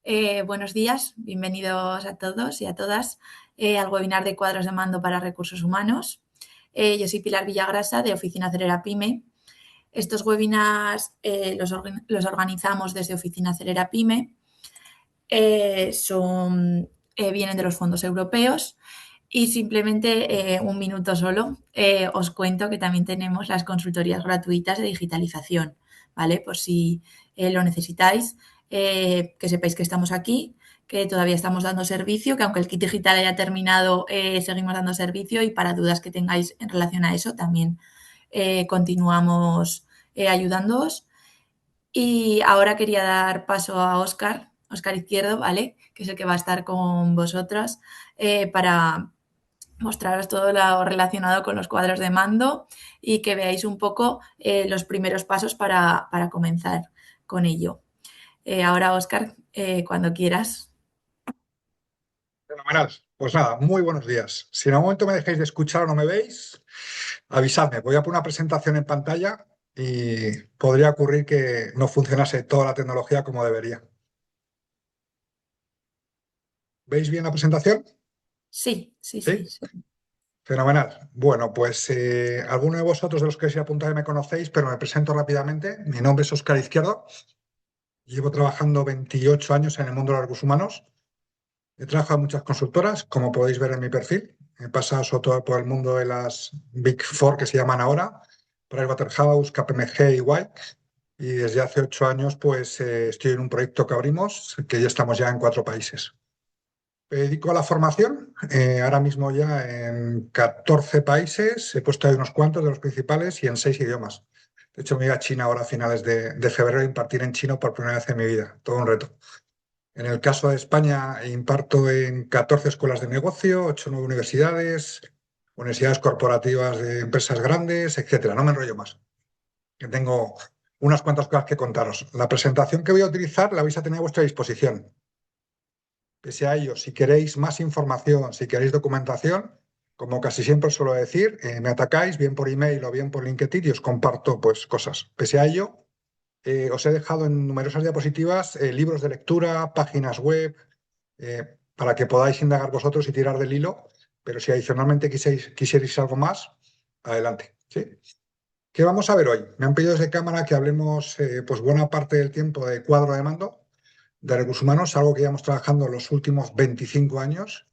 Buenos días, bienvenidos a todos y a todas al webinar de cuadros de mando para recursos humanos. Yo soy Pilar Villagrasa de Oficina Acelera Pyme. Estos webinars los organizamos desde Oficina Acelera Pyme. Vienen de los fondos europeos y simplemente un minuto solo os cuento que también tenemos las consultorías gratuitas de digitalización, ¿vale? Por si lo necesitáis, que sepáis que estamos aquí, que todavía estamos dando servicio, que aunque el kit digital haya terminado, seguimos dando servicio y para dudas que tengáis en relación a eso también continuamos ayudándoos. Y ahora quería dar paso a Óscar Izquierdo, ¿vale? Que es el que va a estar con vosotros para mostraros todo lo relacionado con los cuadros de mando y que veáis un poco los primeros pasos para comenzar con ello. Ahora, Óscar, cuando quieras. Fenomenal. Pues nada, muy buenos días. Si en algún momento me dejáis de escuchar o no me veis, avisadme. Voy a poner una presentación en pantalla y podría ocurrir que no funcionase toda la tecnología como debería. ¿Veis bien la presentación? Sí, sí, sí, Sí. sí. Fenomenal. Bueno, pues alguno de vosotros de los que os he apuntado me conocéis, pero me presento rápidamente. Mi nombre es Óscar Izquierdo. Llevo trabajando 28 años en el mundo de los recursos humanos. He trabajado en muchas consultoras, como podéis ver en mi perfil. He pasado sobre todo por el mundo de las Big Four que se llaman ahora, Pricewaterhouse, KPMG y White. Y desde hace 8 años pues estoy en un proyecto que abrimos, que ya estamos ya en 4 países. Me dedico a la formación, ahora mismo ya en 14 países, he puesto ahí unos cuantos de los principales y en 6 idiomas. De hecho, me voy a China ahora a finales de febrero a impartir en chino por primera vez en mi vida, todo un reto. En el caso de España, imparto en 14 escuelas de negocio, 8 o 9 universidades, universidades corporativas de empresas grandes, etcétera. No me enrollo más, que tengo unas cuantas cosas que contaros. La presentación que voy a utilizar la vais a tener a vuestra disposición. Pese a ello, si queréis más información, si queréis documentación, como casi siempre suelo decir, me atacáis bien por email o bien por LinkedIn y os comparto pues cosas. Pese a ello, os he dejado en numerosas diapositivas libros de lectura, páginas web, para que podáis indagar vosotros y tirar del hilo, pero si adicionalmente quisierais algo más, adelante. ¿Sí? ¿Qué vamos a ver hoy? Me han pedido desde cámara que hablemos pues buena parte del tiempo de cuadro de mando de recursos humanos, algo que llevamos trabajando los últimos 25 años.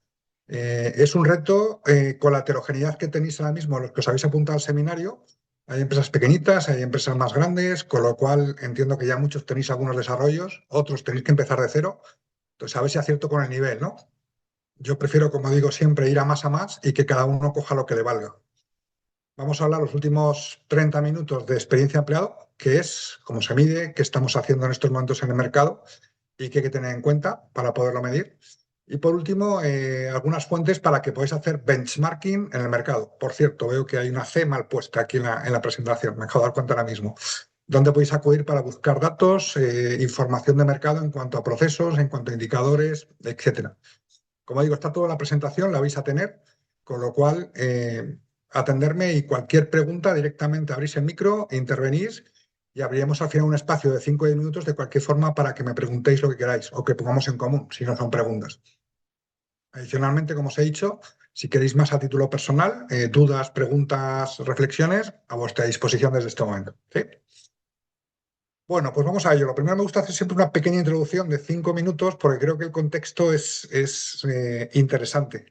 Es un reto con la heterogeneidad que tenéis ahora mismo, los que os habéis apuntado al seminario. Hay empresas pequeñitas, hay empresas más grandes, con lo cual entiendo que ya muchos tenéis algunos desarrollos, otros tenéis que empezar de cero. Entonces, a ver si acierto con el nivel, ¿no? Yo prefiero, como digo siempre, ir a más y que cada uno coja lo que le valga. Vamos a hablar los últimos 30 minutos de experiencia empleado, qué es, cómo se mide, qué estamos haciendo en estos momentos en el mercado y qué hay que tener en cuenta para poderlo medir. Y por último, algunas fuentes para que podáis hacer benchmarking en el mercado. Por cierto, veo que hay una C mal puesta aquí en la presentación, me acabo de dar cuenta ahora mismo. ¿Dónde podéis acudir para buscar datos, información de mercado en cuanto a procesos, en cuanto a indicadores, etcétera? Como digo, está toda la presentación, la vais a tener, con lo cual atenderme y cualquier pregunta directamente abrís el micro, intervenís y abriremos al final un espacio de 5 o 10 minutos de cualquier forma para que me preguntéis lo que queráis o que pongamos en común, si no son preguntas. Adicionalmente, como os he dicho, si queréis más a título personal, dudas, preguntas, reflexiones, a vuestra disposición desde este momento. ¿Sí? Bueno, pues vamos a ello. Lo primero me gusta hacer siempre una pequeña introducción de 5 minutos porque creo que el contexto es interesante.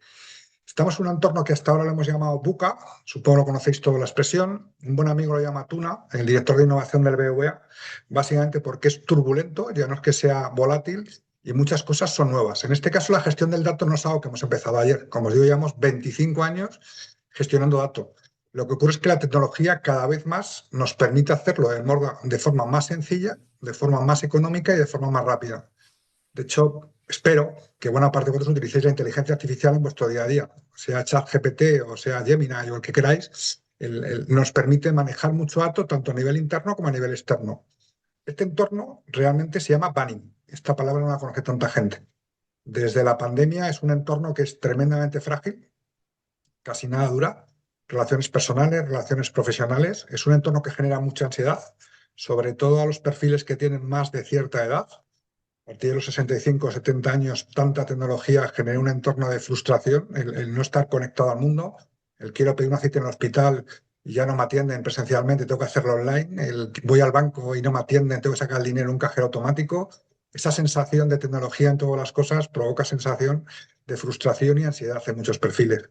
Estamos en un entorno que hasta ahora lo hemos llamado VUCA, supongo que conocéis toda la expresión. Un buen amigo lo llama Tuna, el director de innovación del BBVA, básicamente porque es turbulento, ya no es que sea volátil y muchas cosas son nuevas. En este caso, la gestión del dato no es algo que hemos empezado ayer. Como os digo, llevamos 25 años gestionando datos. Lo que ocurre es que la tecnología cada vez más nos permite hacerlo de forma más sencilla, de forma más económica y de forma más rápida. De hecho, espero que buena parte de vosotros utilicéis la inteligencia artificial en vuestro día a día, sea ChatGPT o sea Gemini o el que queráis, nos permite manejar mucho dato tanto a nivel interno como a nivel externo. Este entorno realmente se llama banning. Esta palabra no la conoce tanta gente. Desde la pandemia es un entorno que es tremendamente frágil, casi nada dura. Relaciones personales, relaciones profesionales. Es un entorno que genera mucha ansiedad, sobre todo a los perfiles que tienen más de cierta edad. A partir de los 65 o 70 años, tanta tecnología genera un entorno de frustración, el no estar conectado al mundo, el quiero pedir una cita en el hospital y ya no me atienden presencialmente, tengo que hacerlo online, el voy al banco y no me atienden, tengo que sacar el dinero en un cajero automático. Esa sensación de tecnología en todas las cosas provoca sensación de frustración y ansiedad en muchos perfiles.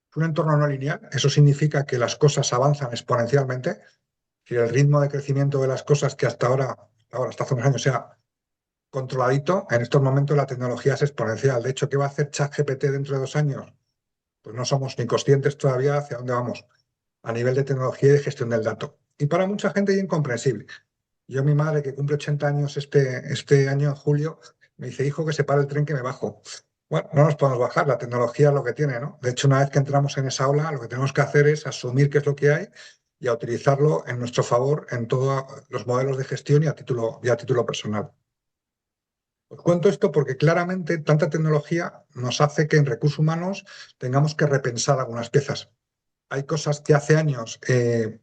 Es un entorno no lineal, eso significa que las cosas avanzan exponencialmente, que el ritmo de crecimiento de las cosas que hasta hace unos años sea controladito, en estos momentos la tecnología es exponencial. De hecho, ¿qué va a hacer ChatGPT dentro de 2 años? Pues no somos ni conscientes todavía hacia dónde vamos a nivel de tecnología y de gestión del dato. Y para mucha gente es incomprensible. Yo, mi madre, que cumple 80 años este año en julio, me dice, hijo, que se para el tren que me bajo. Bueno, no nos podemos bajar, la tecnología es lo que tiene, ¿no? De hecho, una vez que entramos en esa ola, lo que tenemos que hacer es asumir qué es lo que hay y a utilizarlo en nuestro favor en todos los modelos de gestión y a título personal. Os cuento esto porque claramente tanta tecnología nos hace que en recursos humanos tengamos que repensar algunas piezas. Hay cosas que hace años,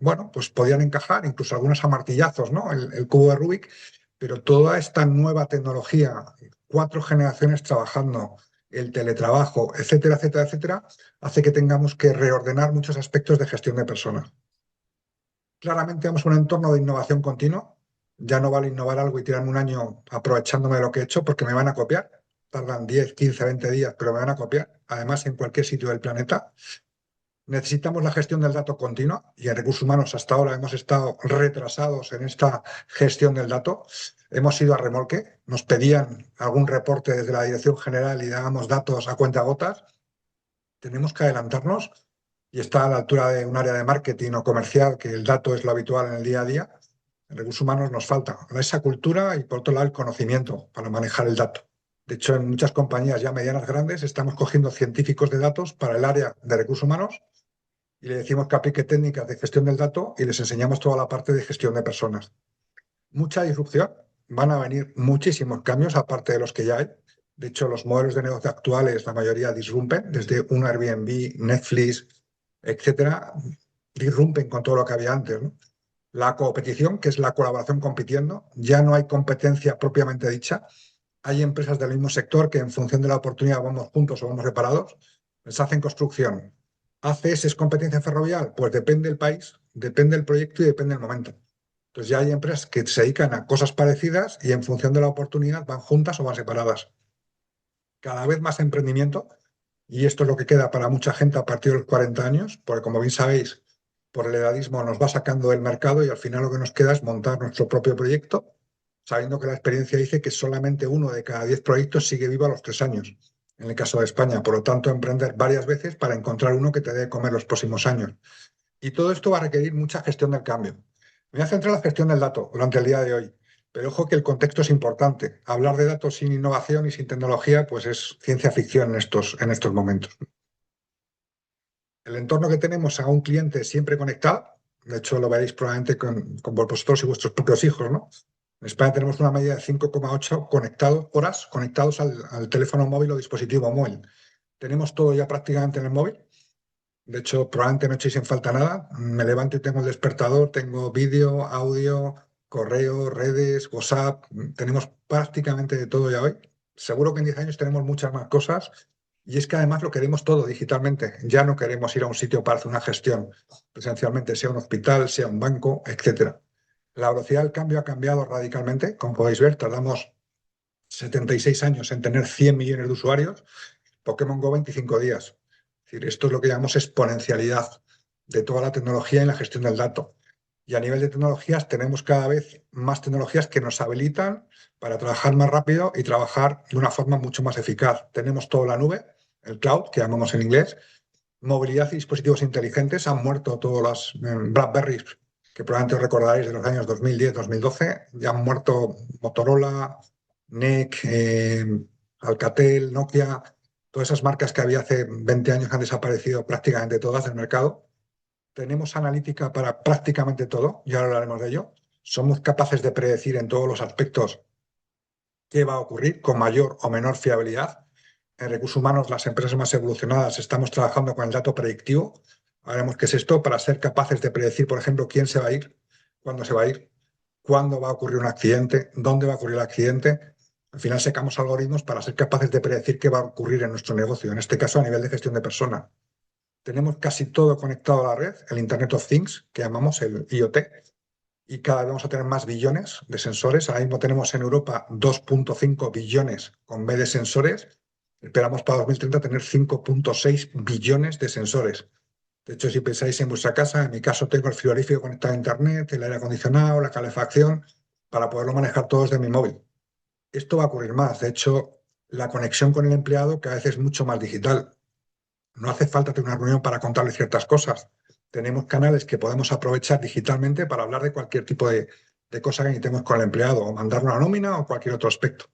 bueno, pues podían encajar, incluso algunos a martillazos, ¿no? El cubo de Rubik, pero toda esta nueva tecnología, 4 generaciones trabajando, el teletrabajo, etcétera, etcétera, etcétera, hace que tengamos que reordenar muchos aspectos de gestión de personas. Claramente vamos a un entorno de innovación continua. Ya no vale innovar algo y tirarme un año aprovechándome de lo que he hecho porque me van a copiar. Tardan 10, 15, 20 días, pero me van a copiar. Además, en cualquier sitio del planeta. Necesitamos la gestión del dato continua y en recursos humanos hasta ahora hemos estado retrasados en esta gestión del dato. Hemos ido a remolque. Nos pedían algún reporte desde la dirección general y dábamos datos a cuentagotas. Tenemos que adelantarnos y está a la altura de un área de marketing o comercial, que el dato es lo habitual en el día a día. En recursos humanos nos falta esa cultura y, por otro lado, el conocimiento para manejar el dato. De hecho, en muchas compañías ya medianas grandes estamos cogiendo científicos de datos para el área de recursos humanos y le decimos que aplique técnicas de gestión del dato y les enseñamos toda la parte de gestión de personas. Mucha disrupción, van a venir muchísimos cambios aparte de los que ya hay. De hecho, los modelos de negocio actuales, la mayoría disrumpen, desde un Airbnb, Netflix, etcétera, disrumpen con todo lo que había antes, ¿no? La competición, que es la colaboración compitiendo, ya no hay competencia propiamente dicha. Hay empresas del mismo sector que en función de la oportunidad vamos juntos o vamos separados. Les hacen construcción. ¿ACS es competencia ferroviaria? Pues depende del país, depende del proyecto y depende del momento. Entonces ya hay empresas que se dedican a cosas parecidas y en función de la oportunidad van juntas o van separadas. Cada vez más emprendimiento, y esto es lo que queda para mucha gente a partir de los 40 años, porque como bien sabéis, por el edadismo nos va sacando del mercado y al final lo que nos queda es montar nuestro propio proyecto, sabiendo que la experiencia dice que solamente 1 de cada 10 proyectos sigue vivo a los 3 años, en el caso de España. Por lo tanto, emprender varias veces para encontrar uno que te dé de comer los próximos años. Y todo esto va a requerir mucha gestión del cambio. Me voy a centrar en la gestión del dato durante el día de hoy, pero ojo que el contexto es importante. Hablar de datos sin innovación y sin tecnología, pues es ciencia ficción en estos momentos. El entorno que tenemos a un cliente siempre conectado, de hecho lo veréis probablemente con vosotros y vuestros propios hijos, ¿no? En España tenemos una media de 5,8 horas conectados al teléfono móvil o dispositivo móvil. Tenemos todo ya prácticamente en el móvil. De hecho, probablemente no echéis en falta nada. Me levanto y tengo el despertador, tengo vídeo, audio, correo, redes, WhatsApp. Tenemos prácticamente de todo ya hoy. Seguro que en 10 años tenemos muchas más cosas. Y es que además lo queremos todo digitalmente. Ya no queremos ir a un sitio para hacer una gestión presencialmente, sea un hospital, sea un banco, etcétera. La velocidad del cambio ha cambiado radicalmente. Como podéis ver, tardamos 76 años en tener 100 millones de usuarios. Pokémon Go 25 días. Es decir, esto es lo que llamamos exponencialidad de toda la tecnología y la gestión del dato. Y a nivel de tecnologías tenemos cada vez más tecnologías que nos habilitan para trabajar más rápido y trabajar de una forma mucho más eficaz. Tenemos toda la nube, el cloud, que llamamos en inglés, movilidad y dispositivos inteligentes. Han muerto todas las BlackBerrys, que probablemente os recordaréis de los años 2010, 2012. Ya han muerto Motorola, NEC, Alcatel, Nokia. Todas esas marcas que había hace 20 años han desaparecido prácticamente todas del mercado. Tenemos analítica para prácticamente todo, ya hablaremos de ello. Somos capaces de predecir en todos los aspectos qué va a ocurrir con mayor o menor fiabilidad. En recursos humanos, las empresas más evolucionadas estamos trabajando con el dato predictivo. Haremos qué es esto para ser capaces de predecir, por ejemplo, quién se va a ir, cuándo se va a ir, cuándo va a ocurrir un accidente, dónde va a ocurrir el accidente. Al final sacamos algoritmos para ser capaces de predecir qué va a ocurrir en nuestro negocio, en este caso a nivel de gestión de personas. Tenemos casi todo conectado a la red, el Internet of Things, que llamamos el IoT, y cada vez vamos a tener más billones de sensores. Ahora mismo tenemos en Europa 2,5 billones con B de sensores. Esperamos para 2030 tener 5,6 billones de sensores. De hecho, si pensáis en vuestra casa, en mi caso tengo el frigorífico conectado a Internet, el aire acondicionado, la calefacción, para poderlo manejar todo desde mi móvil. Esto va a ocurrir más. De hecho, la conexión con el empleado cada vez es mucho más digital. No hace falta tener una reunión para contarle ciertas cosas. Tenemos canales que podemos aprovechar digitalmente para hablar de cualquier tipo de cosa que necesitemos con el empleado, o mandar una nómina o cualquier otro aspecto.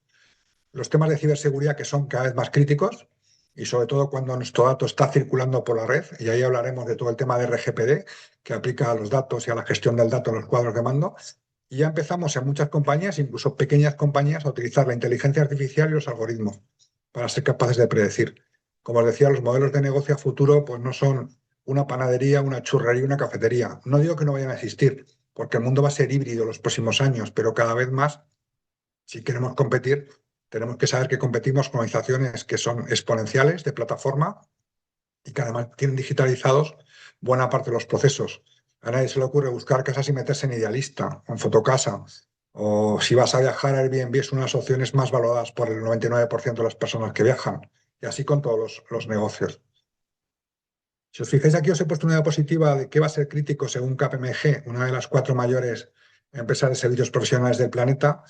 Los temas de ciberseguridad que son cada vez más críticos y sobre todo cuando nuestro dato está circulando por la red, y ahí hablaremos de todo el tema de RGPD que aplica a los datos y a la gestión del dato en los cuadros de mando. Y ya empezamos en muchas compañías, incluso pequeñas compañías, a utilizar la inteligencia artificial y los algoritmos para ser capaces de predecir. Como os decía, los modelos de negocio a futuro pues no son una panadería, una churrería, una cafetería. No digo que no vayan a existir, porque el mundo va a ser híbrido los próximos años, pero cada vez más, si queremos competir, tenemos que saber que competimos con organizaciones que son exponenciales de plataforma y que además tienen digitalizados buena parte de los procesos. A nadie se le ocurre buscar casas y meterse en Idealista, o en Fotocasa, o si vas a viajar, Airbnb es una de las opciones más valoradas por el 99% de las personas que viajan, y así con todos los negocios. Si os fijáis aquí, os he puesto una diapositiva de qué va a ser crítico según KPMG, una de las 4 mayores empresas de servicios profesionales del planeta,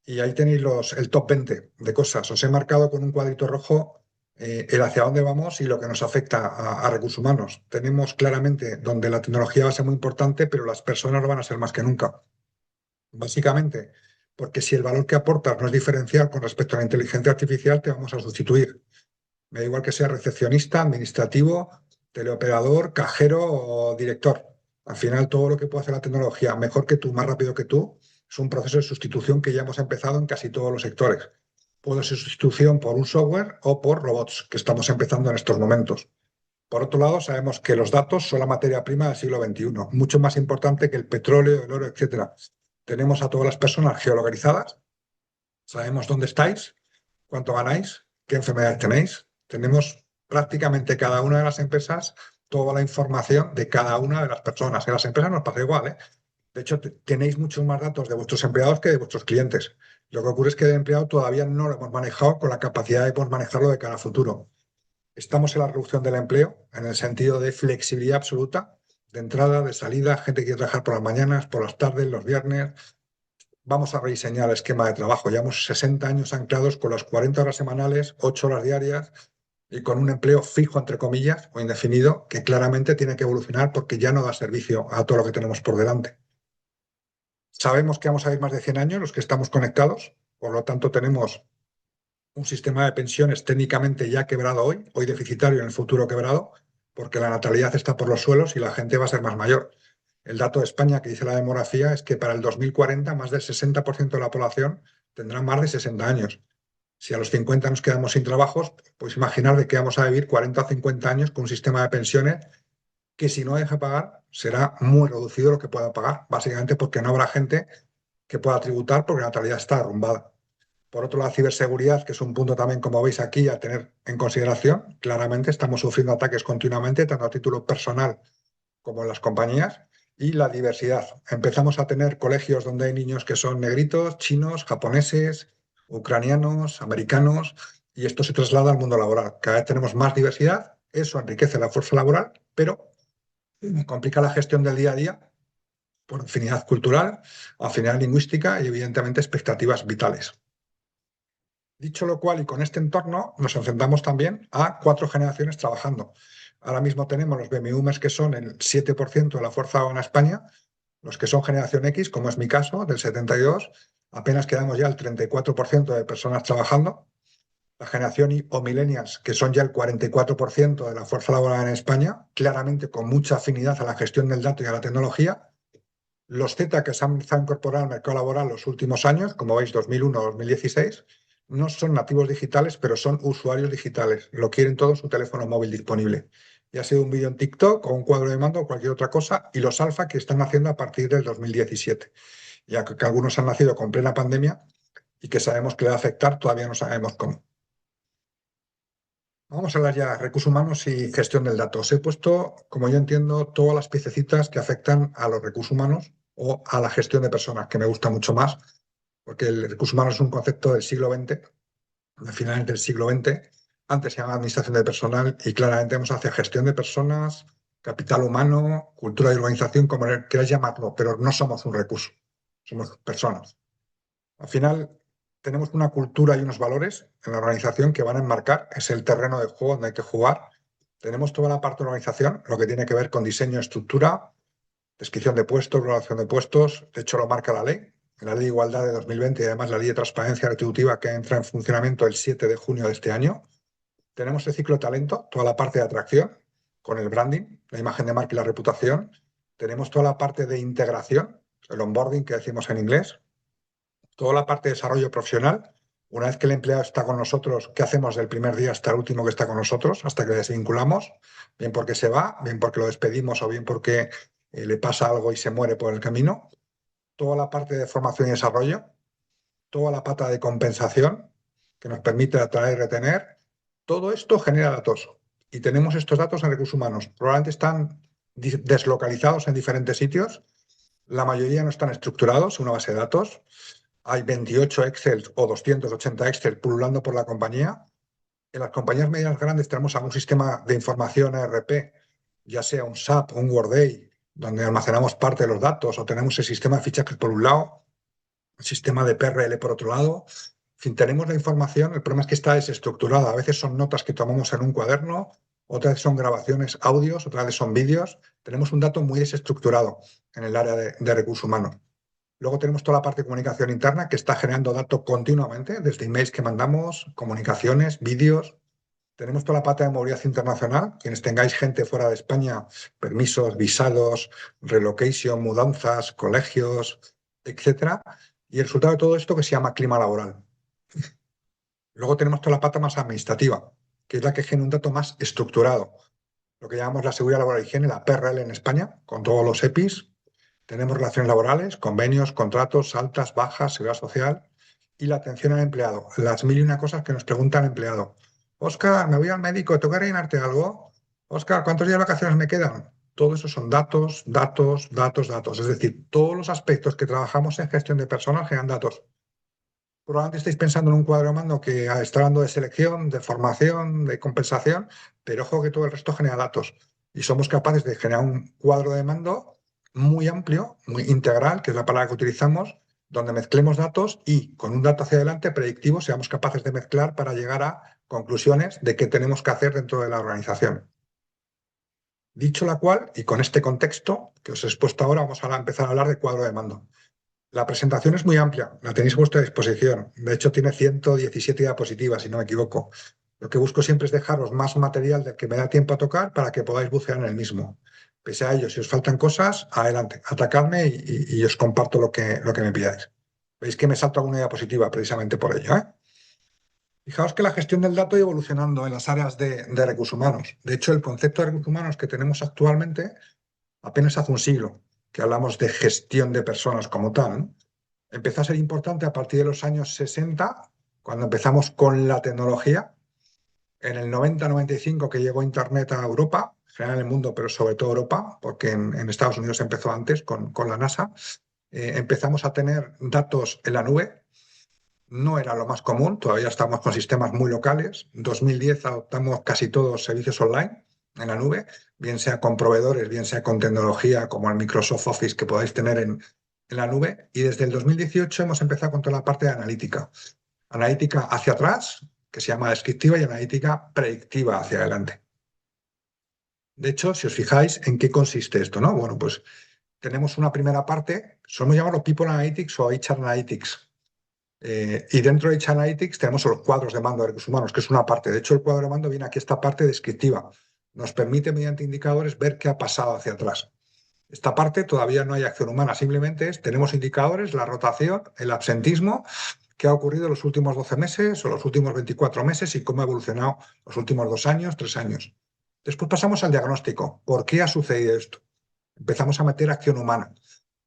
y ahí tenéis el top 20 de cosas. Os he marcado con un cuadrito rojo el hacia dónde vamos y lo que nos afecta a recursos humanos. Tenemos claramente donde la tecnología va a ser muy importante, pero las personas lo van a ser más que nunca. Básicamente, porque si el valor que aportas no es diferencial con respecto a la inteligencia artificial, te vamos a sustituir. Me da igual que sea recepcionista, administrativo, teleoperador, cajero o director. Al final, todo lo que puede hacer la tecnología mejor que tú, más rápido que tú, es un proceso de sustitución que ya hemos empezado en casi todos los sectores. Puede ser sustitución por un software o por robots, que estamos empezando en estos momentos. Por otro lado, sabemos que los datos son la materia prima del siglo XXI, mucho más importante que el petróleo, el oro, etcétera. Tenemos a todas las personas geolocalizadas, sabemos dónde estáis, cuánto ganáis, qué enfermedades tenéis. Tenemos prácticamente cada una de las empresas toda la información de cada una de las personas. En las empresas nos pasa igual, ¿eh? De hecho, tenéis muchos más datos de vuestros empleados que de vuestros clientes. Lo que ocurre es que de empleado todavía no lo hemos manejado con la capacidad de poder manejarlo de cara a futuro. Estamos en la reducción del empleo en el sentido de flexibilidad absoluta, de entrada, de salida, gente que quiere trabajar por las mañanas, por las tardes, los viernes. Vamos a rediseñar el esquema de trabajo. Llevamos 60 años anclados con las 40 horas semanales, 8 horas diarias y con un empleo fijo, entre comillas, o indefinido, que claramente tiene que evolucionar porque ya no da servicio a todo lo que tenemos por delante. Sabemos que vamos a ir más de 100 años los que estamos conectados, por lo tanto tenemos un sistema de pensiones técnicamente ya quebrado hoy deficitario, en el futuro quebrado, porque la natalidad está por los suelos y la gente va a ser más mayor. El dato de España que dice la demografía es que para el 2040 más del 60% de la población tendrá más de 60 años. Si a los 50 nos quedamos sin trabajos, pues imaginar de que vamos a vivir 40 o 50 años con un sistema de pensiones que si no deja pagar será muy reducido lo que pueda pagar, básicamente porque no habrá gente que pueda tributar porque la natalidad está arrumbada. Por otro lado, la ciberseguridad, que es un punto también, como veis aquí, a tener en consideración. Claramente estamos sufriendo ataques continuamente, tanto a título personal como en las compañías. Y la diversidad. Empezamos a tener colegios donde hay niños que son negritos, chinos, japoneses, ucranianos, americanos, y esto se traslada al mundo laboral. Cada vez tenemos más diversidad, eso enriquece la fuerza laboral, pero complica la gestión del día a día por afinidad cultural, afinidad lingüística y, evidentemente, expectativas vitales. Dicho lo cual, y con este entorno, nos enfrentamos también a 4 generaciones trabajando. Ahora mismo tenemos los baby boomers, que son el 7% de la fuerza laboral en España, los que son generación X, como es mi caso, del 72, apenas quedamos ya el 34% de personas trabajando. La generación Y o millennials, que son ya el 44% de la fuerza laboral en España, claramente con mucha afinidad a la gestión del dato y a la tecnología. Los Z, que se han empezado a incorporar al mercado laboral los últimos años, como veis, 2001-2016, no son nativos digitales, pero son usuarios digitales. Lo quieren todo en su teléfono móvil disponible. Ya sea un vídeo en TikTok o un cuadro de mando o cualquier otra cosa. Y los alfa, que están naciendo a partir del 2017. Ya que algunos han nacido con plena pandemia y que sabemos que le va a afectar, todavía no sabemos cómo. Vamos a hablar ya de recursos humanos y gestión del dato. Os he puesto, como yo entiendo, todas las piececitas que afectan a los recursos humanos o a la gestión de personas, que me gusta mucho más, porque el recurso humano es un concepto del siglo XX, de finales del siglo XX. Antes se llamaba administración de personal y claramente vamos hacia gestión de personas, capital humano, cultura de organización, como queráis llamarlo, pero no somos un recurso, somos personas. Al final, tenemos una cultura y unos valores en la organización que van a enmarcar, es el terreno de juego donde hay que jugar. Tenemos toda la parte de organización, lo que tiene que ver con diseño, estructura, descripción de puestos, relación de puestos. De hecho, lo marca la Ley de Igualdad de 2020 y además la Ley de Transparencia Retributiva que entra en funcionamiento el 7 de junio de este año. Tenemos el ciclo de talento, toda la parte de atracción, con el branding, la imagen de marca y la reputación. Tenemos toda la parte de integración, el onboarding que decimos en inglés, toda la parte de desarrollo profesional. Una vez que el empleado está con nosotros, ¿qué hacemos del primer día hasta el último que está con nosotros, hasta que le desvinculamos? Bien porque se va, bien porque lo despedimos o bien porque le pasa algo y se muere por el camino. Toda la parte de formación y desarrollo, toda la pata de compensación que nos permite atraer y retener. Todo esto genera datos y tenemos estos datos en recursos humanos. Probablemente están deslocalizados en diferentes sitios. La mayoría no están estructurados en una base de datos. Hay 28 Excel o 280 Excel pululando por la compañía. En las compañías medianas grandes tenemos algún sistema de información ERP, ya sea un SAP o un Workday, donde almacenamos parte de los datos, o tenemos el sistema de fichajes por un lado, el sistema de PRL por otro lado. En fin, tenemos la información, el problema es que está desestructurada. A veces son notas que tomamos en un cuaderno, otras veces son grabaciones audios, otras veces son vídeos. Tenemos un dato muy desestructurado en el área de recursos humanos. Luego tenemos toda la parte de comunicación interna que está generando datos continuamente, desde emails que mandamos, comunicaciones, vídeos. Tenemos toda la parte de movilidad internacional. Quienes tengáis gente fuera de España, permisos, visados, relocation, mudanzas, colegios, etcétera. Y el resultado de todo esto que se llama clima laboral. Luego tenemos toda la pata más administrativa, que es la que genera un dato más estructurado. Lo que llamamos la seguridad laboral y higiene, la PRL en España, con todos los EPIs. Tenemos relaciones laborales, convenios, contratos, altas, bajas, seguridad social y la atención al empleado. Las mil y una cosas que nos pregunta el empleado. Óscar, me voy al médico, ¿tengo que rellenarte algo? Óscar, ¿cuántos días de vacaciones me quedan? Todo eso son datos, datos, datos, datos. Es decir, todos los aspectos que trabajamos en gestión de personas generan datos. Probablemente estáis pensando en un cuadro de mando que está hablando de selección, de formación, de compensación, pero ojo que todo el resto genera datos. Y somos capaces de generar un cuadro de mando muy amplio, muy integral, que es la palabra que utilizamos, donde mezclemos datos y con un dato hacia adelante predictivo seamos capaces de mezclar para llegar a conclusiones de qué tenemos que hacer dentro de la organización. Dicho la cual, y con este contexto que os he expuesto ahora, vamos a empezar a hablar de cuadro de mando. La presentación es muy amplia, la tenéis a vuestra disposición. De hecho, tiene 117 diapositivas, si no me equivoco. Lo que busco siempre es dejaros más material del que me da tiempo a tocar para que podáis bucear en el mismo. Pese a ello, si os faltan cosas, adelante, atacadme y os comparto lo que me pidáis. Veis que me salto alguna diapositiva precisamente por ello, ¿eh? Fijaos que la gestión del dato ha ido evolucionando en las áreas de recursos humanos. De hecho, el concepto de recursos humanos que tenemos actualmente apenas hace un siglo que hablamos de gestión de personas como tal, ¿no? Empezó a ser importante a partir de los años 60, cuando empezamos con la tecnología. En el 90-95 que llegó Internet a Europa, en general en el mundo, pero sobre todo Europa, porque en Estados Unidos empezó antes con la NASA, empezamos a tener datos en la nube. No era lo más común, todavía estamos con sistemas muy locales. En 2010 adoptamos casi todos los servicios online en la nube, bien sea con proveedores, bien sea con tecnología como el Microsoft Office que podáis tener en la nube. Y desde el 2018 hemos empezado con toda la parte de analítica. Analítica hacia atrás, que se llama descriptiva, y analítica predictiva hacia adelante. De hecho, si os fijáis en qué consiste esto, ¿no? Bueno, pues tenemos una primera parte, solemos llamarlo People Analytics o HR Analytics. Y dentro de HR Analytics tenemos los cuadros de mando de recursos humanos, que es una parte. De hecho, el cuadro de mando viene aquí, esta parte descriptiva. Nos permite, mediante indicadores, ver qué ha pasado hacia atrás. Esta parte todavía no hay acción humana, simplemente tenemos indicadores, la rotación, el absentismo, qué ha ocurrido en los últimos 12 meses o los últimos 24 meses y cómo ha evolucionado los últimos 2 años, 3 años. Después pasamos al diagnóstico. ¿Por qué ha sucedido esto? Empezamos a meter acción humana.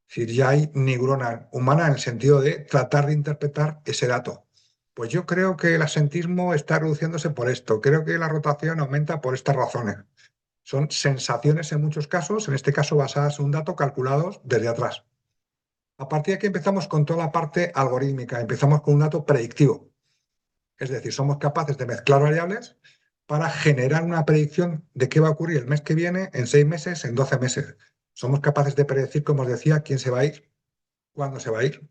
Es decir, ya hay neurona humana en el sentido de tratar de interpretar ese dato. Pues yo creo que el asentismo está reduciéndose por esto, creo que la rotación aumenta por estas razones. Son sensaciones en muchos casos, en este caso basadas en un dato calculados desde atrás. A partir de aquí empezamos con toda la parte algorítmica, empezamos con un dato predictivo. Es decir, somos capaces de mezclar variables para generar una predicción de qué va a ocurrir el mes que viene, en 6 meses, en 12 meses. Somos capaces de predecir, como os decía, quién se va a ir, cuándo se va a ir,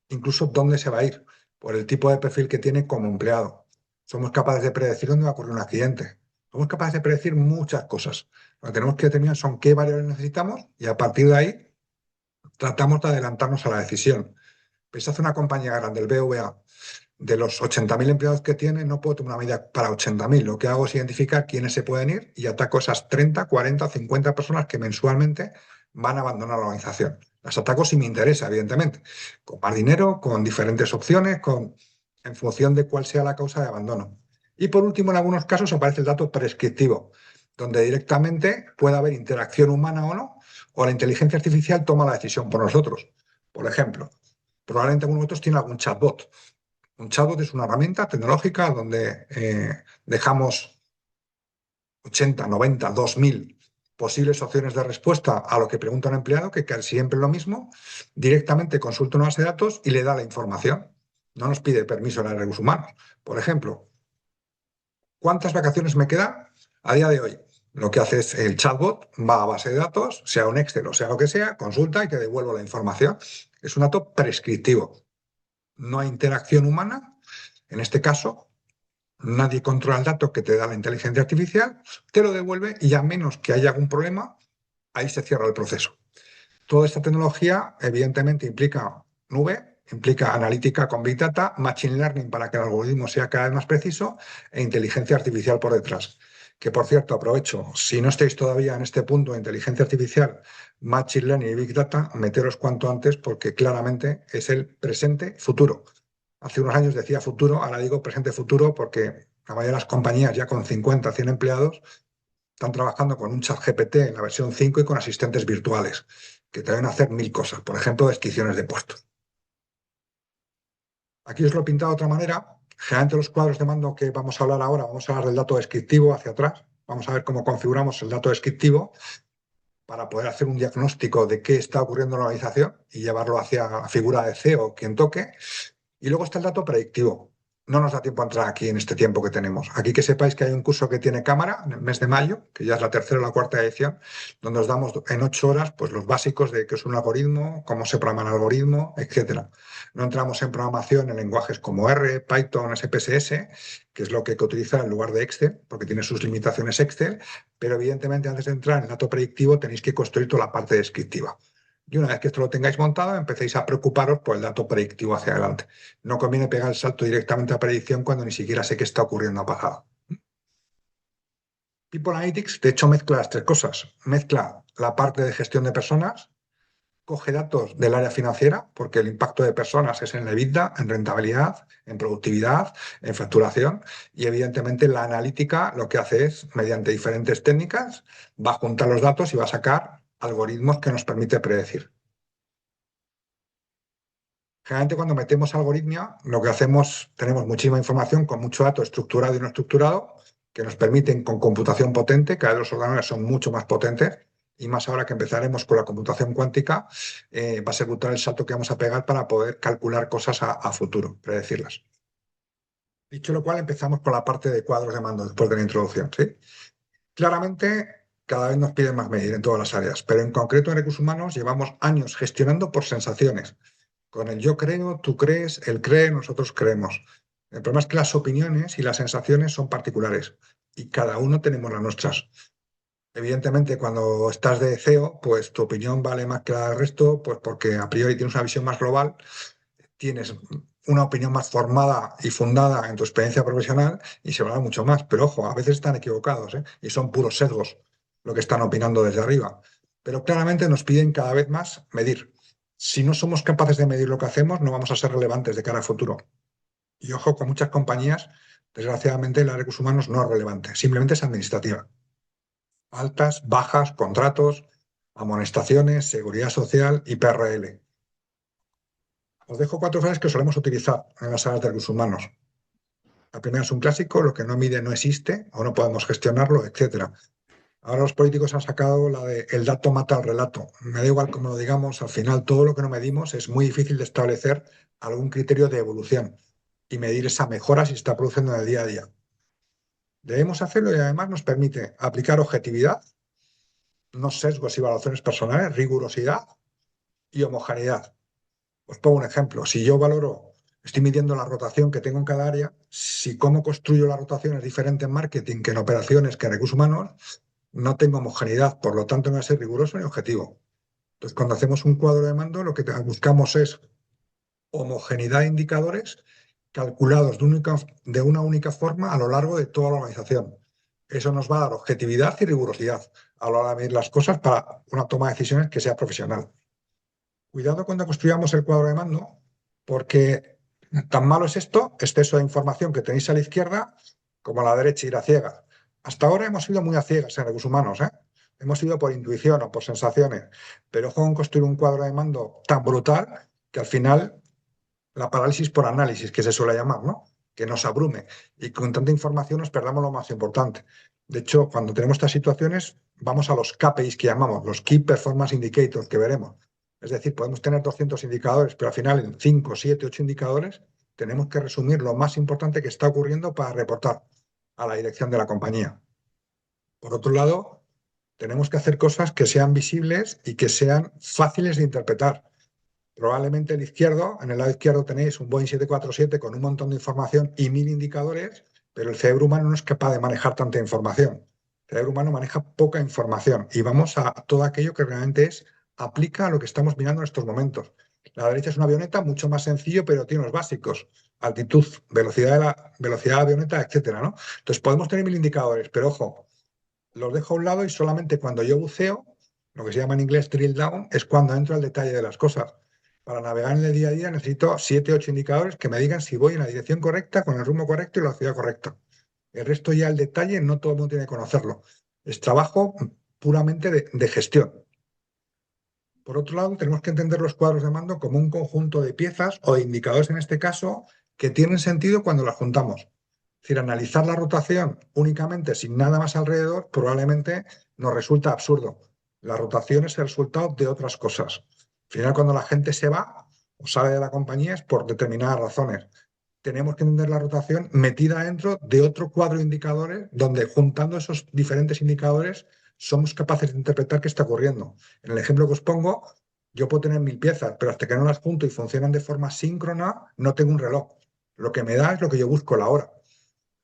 incluso dónde se va a ir, por el tipo de perfil que tiene como empleado. Somos capaces de predecir dónde va a ocurrir un accidente. Somos capaces de predecir muchas cosas. Lo que tenemos que determinar son qué variables necesitamos y a partir de ahí tratamos de adelantarnos a la decisión. Pensad en una compañía grande, el BVA, de los 80.000 empleados que tiene, no puedo tomar una medida para 80.000. Lo que hago es identificar quiénes se pueden ir y ataco esas 30, 40, 50 personas que mensualmente van a abandonar la organización. Las ataco si me interesa, evidentemente, con más dinero, con diferentes opciones, en función de cuál sea la causa de abandono. Y por último, en algunos casos aparece el dato prescriptivo, donde directamente puede haber interacción humana o no, o la inteligencia artificial toma la decisión por nosotros. Por ejemplo, probablemente alguno de vosotros tiene algún chatbot. Un chatbot es una herramienta tecnológica donde dejamos 80, 90, 2.000 posibles opciones de respuesta a lo que pregunta un empleado, que casi siempre es lo mismo, directamente consulta una base de datos y le da la información. No nos pide permiso en los recursos humanos. Por ejemplo, ¿cuántas vacaciones me quedan a día de hoy? Lo que hace es el chatbot va a base de datos, sea un Excel o sea lo que sea, consulta y te devuelvo la información. Es un dato prescriptivo. No hay interacción humana. En este caso, nadie controla el dato que te da la inteligencia artificial, te lo devuelve y a menos que haya algún problema, ahí se cierra el proceso. Toda esta tecnología, evidentemente, implica nube, implica analítica con Big Data, Machine Learning para que el algoritmo sea cada vez más preciso e inteligencia artificial por detrás. Que, por cierto, aprovecho, si no estáis todavía en este punto de inteligencia artificial, Machine Learning y Big Data, meteros cuanto antes porque claramente es el presente futuro. Hace unos años decía futuro, ahora digo presente futuro porque la mayoría de las compañías ya con 50, 100 empleados están trabajando con un chat GPT en la versión 5 y con asistentes virtuales que te deben hacer 1.000 cosas, por ejemplo, descripciones de puestos. Aquí os lo he pintado de otra manera. Generalmente los cuadros de mando que vamos a hablar ahora, vamos a hablar del dato descriptivo hacia atrás. Vamos a ver cómo configuramos el dato descriptivo para poder hacer un diagnóstico de qué está ocurriendo en la organización y llevarlo hacia la figura de CEO, quien toque. Y luego está el dato predictivo. No nos da tiempo a entrar aquí en este tiempo que tenemos. Aquí que sepáis que hay un curso que tiene cámara en el mes de mayo, que ya es la tercera o la cuarta edición, donde os damos en 8 horas pues, los básicos de qué es un algoritmo, cómo se programa el algoritmo, etcétera. No entramos en programación en lenguajes como R, Python, SPSS, que es lo que hay que utilizar en lugar de Excel, porque tiene sus limitaciones Excel, pero evidentemente antes de entrar en el dato predictivo tenéis que construir toda la parte descriptiva. Y una vez que esto lo tengáis montado, empecéis a preocuparos por el dato predictivo hacia adelante. No conviene pegar el salto directamente a predicción cuando ni siquiera sé qué está ocurriendo a pasado. People Analytics, de hecho, mezcla las tres cosas. Mezcla la parte de gestión de personas, coge datos del área financiera, porque el impacto de personas es en la EBITDA, en rentabilidad, en productividad, en facturación, y evidentemente la analítica lo que hace es, mediante diferentes técnicas, va a juntar los datos y va a sacar algoritmos que nos permite predecir. Generalmente cuando metemos algoritmia, lo que hacemos, tenemos muchísima información con mucho dato estructurado y no estructurado, que nos permiten con computación potente, cada vez los ordenadores son mucho más potentes, y más ahora que empezaremos con la computación cuántica, va a ser brutal el salto que vamos a pegar para poder calcular cosas a futuro, predecirlas. Dicho lo cual, empezamos con la parte de cuadros de mando después de la introducción, ¿sí? Claramente, cada vez nos piden más medir en todas las áreas, pero en concreto en recursos humanos llevamos años gestionando por sensaciones. Con el yo creo, tú crees, él cree, nosotros creemos. El problema es que las opiniones y las sensaciones son particulares y cada uno tenemos las nuestras. Evidentemente, cuando estás de CEO, pues tu opinión vale más que la del resto, pues porque a priori tienes una visión más global, tienes una opinión más formada y fundada en tu experiencia profesional y se valora mucho más. Pero ojo, a veces están equivocados, ¿eh? Y son puros sesgos lo que están opinando desde arriba. Pero claramente nos piden cada vez más medir. Si no somos capaces de medir lo que hacemos, no vamos a ser relevantes de cara al futuro. Y ojo, con muchas compañías, desgraciadamente, el área de recursos humanos no es relevante, simplemente es administrativa. Altas, bajas, contratos. amonestaciones, seguridad social y PRL. Os dejo 4 frases que solemos utilizar en las áreas de recursos humanos. La primera es un clásico: lo que no mide no existe o no podemos gestionarlo, etcétera. Ahora los políticos han sacado la de el dato mata al relato. Me da igual cómo lo digamos, al final todo lo que no medimos es muy difícil de establecer algún criterio de evolución y medir esa mejora si se está produciendo en el día a día. Debemos hacerlo y además nos permite aplicar objetividad, no sesgos y valoraciones personales, rigurosidad y homogeneidad. Os pongo un ejemplo. Si yo valoro, estoy midiendo la rotación que tengo en cada área, si cómo construyo la rotación es diferente en marketing que en operaciones que en recursos humanos, no tengo homogeneidad, por lo tanto no voy a ser riguroso ni objetivo. Entonces, cuando hacemos un cuadro de mando, lo que buscamos es homogeneidad de indicadores calculados de una única forma a lo largo de toda la organización. Eso nos va a dar objetividad y rigurosidad a la hora de medir las cosas para una toma de decisiones que sea profesional. Cuidado cuando construyamos el cuadro de mando, porque tan malo es esto, exceso de información que tenéis a la izquierda, como a la derecha ir a ciegas. Hasta ahora hemos ido muy a ciegas en recursos humanos, ¿eh? Hemos ido por intuición o por sensaciones, pero ojo con construir un cuadro de mando tan brutal que al final la parálisis por análisis, que se suele llamar, ¿no? Que nos abrume y con tanta información nos perdamos lo más importante. De hecho, cuando tenemos estas situaciones, vamos a los KPIs que llamamos, los Key Performance Indicators, que veremos. Es decir, podemos tener 200 indicadores, pero al final en 5, 7, 8 indicadores tenemos que resumir lo más importante que está ocurriendo para reportar a la dirección de la compañía. Por otro lado, tenemos que hacer cosas que sean visibles y que sean fáciles de interpretar. Probablemente en el lado izquierdo tenéis un Boeing 747 con un montón de información y 1000 indicadores, pero el cerebro humano no es capaz de manejar tanta información. El cerebro humano maneja poca información y vamos a todo aquello que realmente aplica a lo que estamos mirando en estos momentos. La derecha es una avioneta mucho más sencillo, pero tiene los básicos: altitud, velocidad de la avioneta, etcétera, ¿no? Entonces podemos tener 1000 indicadores, pero ojo, los dejo a un lado y solamente cuando yo buceo, lo que se llama en inglés drill down, es cuando entro al detalle de las cosas. Para navegar en el día a día necesito 7, 8 indicadores que me digan si voy en la dirección correcta, con el rumbo correcto y la velocidad correcta. El resto ya el detalle no todo el mundo tiene que conocerlo. Es trabajo puramente de gestión. Por otro lado, tenemos que entender los cuadros de mando como un conjunto de piezas o de indicadores en este caso que tienen sentido cuando las juntamos. Es decir, analizar la rotación únicamente sin nada más alrededor probablemente nos resulta absurdo. La rotación es el resultado de otras cosas. Al final, cuando la gente se va o sale de la compañía es por determinadas razones. Tenemos que entender la rotación metida dentro de otro cuadro de indicadores donde juntando esos diferentes indicadores somos capaces de interpretar qué está ocurriendo. En el ejemplo que os pongo, yo puedo tener 1000 piezas, pero hasta que no las junto y funcionan de forma síncrona, no tengo un reloj. Lo que me da es lo que yo busco, la hora,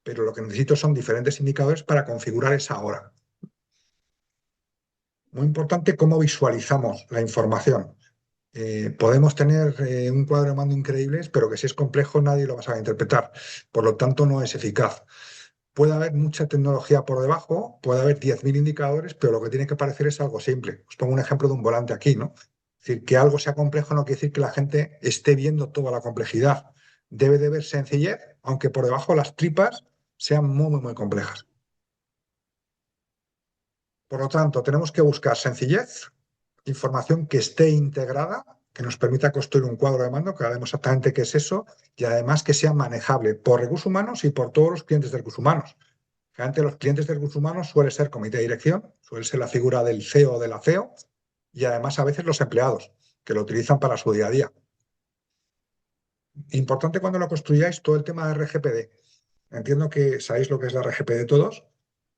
pero lo que necesito son diferentes indicadores para configurar esa hora. Muy importante cómo visualizamos la información. Podemos tener un cuadro de mando increíbles, pero que si es complejo nadie lo va a saber interpretar. Por lo tanto, no es eficaz. Puede haber mucha tecnología por debajo, puede haber 10.000 indicadores, pero lo que tiene que parecer es algo simple. Os pongo un ejemplo de un volante aquí, ¿no? Es decir, que algo sea complejo no quiere decir que la gente esté viendo toda la complejidad. Debe de ver sencillez, aunque por debajo las tripas sean muy, muy, muy complejas. Por lo tanto, tenemos que buscar sencillez, información que esté integrada, que nos permita construir un cuadro de mando, que sabemos exactamente qué es eso, y además que sea manejable por recursos humanos y por todos los clientes de recursos humanos. Generalmente los clientes de recursos humanos suele ser comité de dirección, suele ser la figura del CEO o de la CEO, y además a veces los empleados, que lo utilizan para su día a día. Importante cuando lo construyáis todo el tema de RGPD. Entiendo que sabéis lo que es la RGPD todos,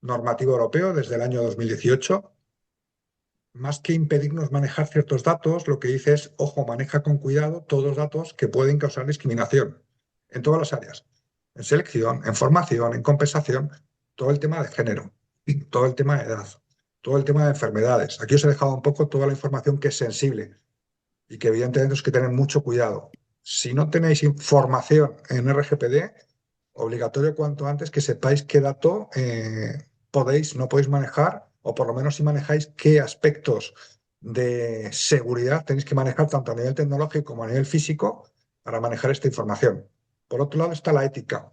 normativo europeo desde el año 2018. Más que impedirnos manejar ciertos datos, lo que dice es, ojo, maneja con cuidado todos los datos que pueden causar discriminación en todas las áreas, en selección, en formación, en compensación, todo el tema de género, todo el tema de edad, todo el tema de enfermedades. Aquí os he dejado un poco toda la información que es sensible y que evidentemente es que tener mucho cuidado. Si no tenéis información en RGPD, obligatorio cuanto antes que sepáis qué dato no podéis manejar, o por lo menos si manejáis qué aspectos de seguridad tenéis que manejar tanto a nivel tecnológico como a nivel físico para manejar esta información. Por otro lado está la ética.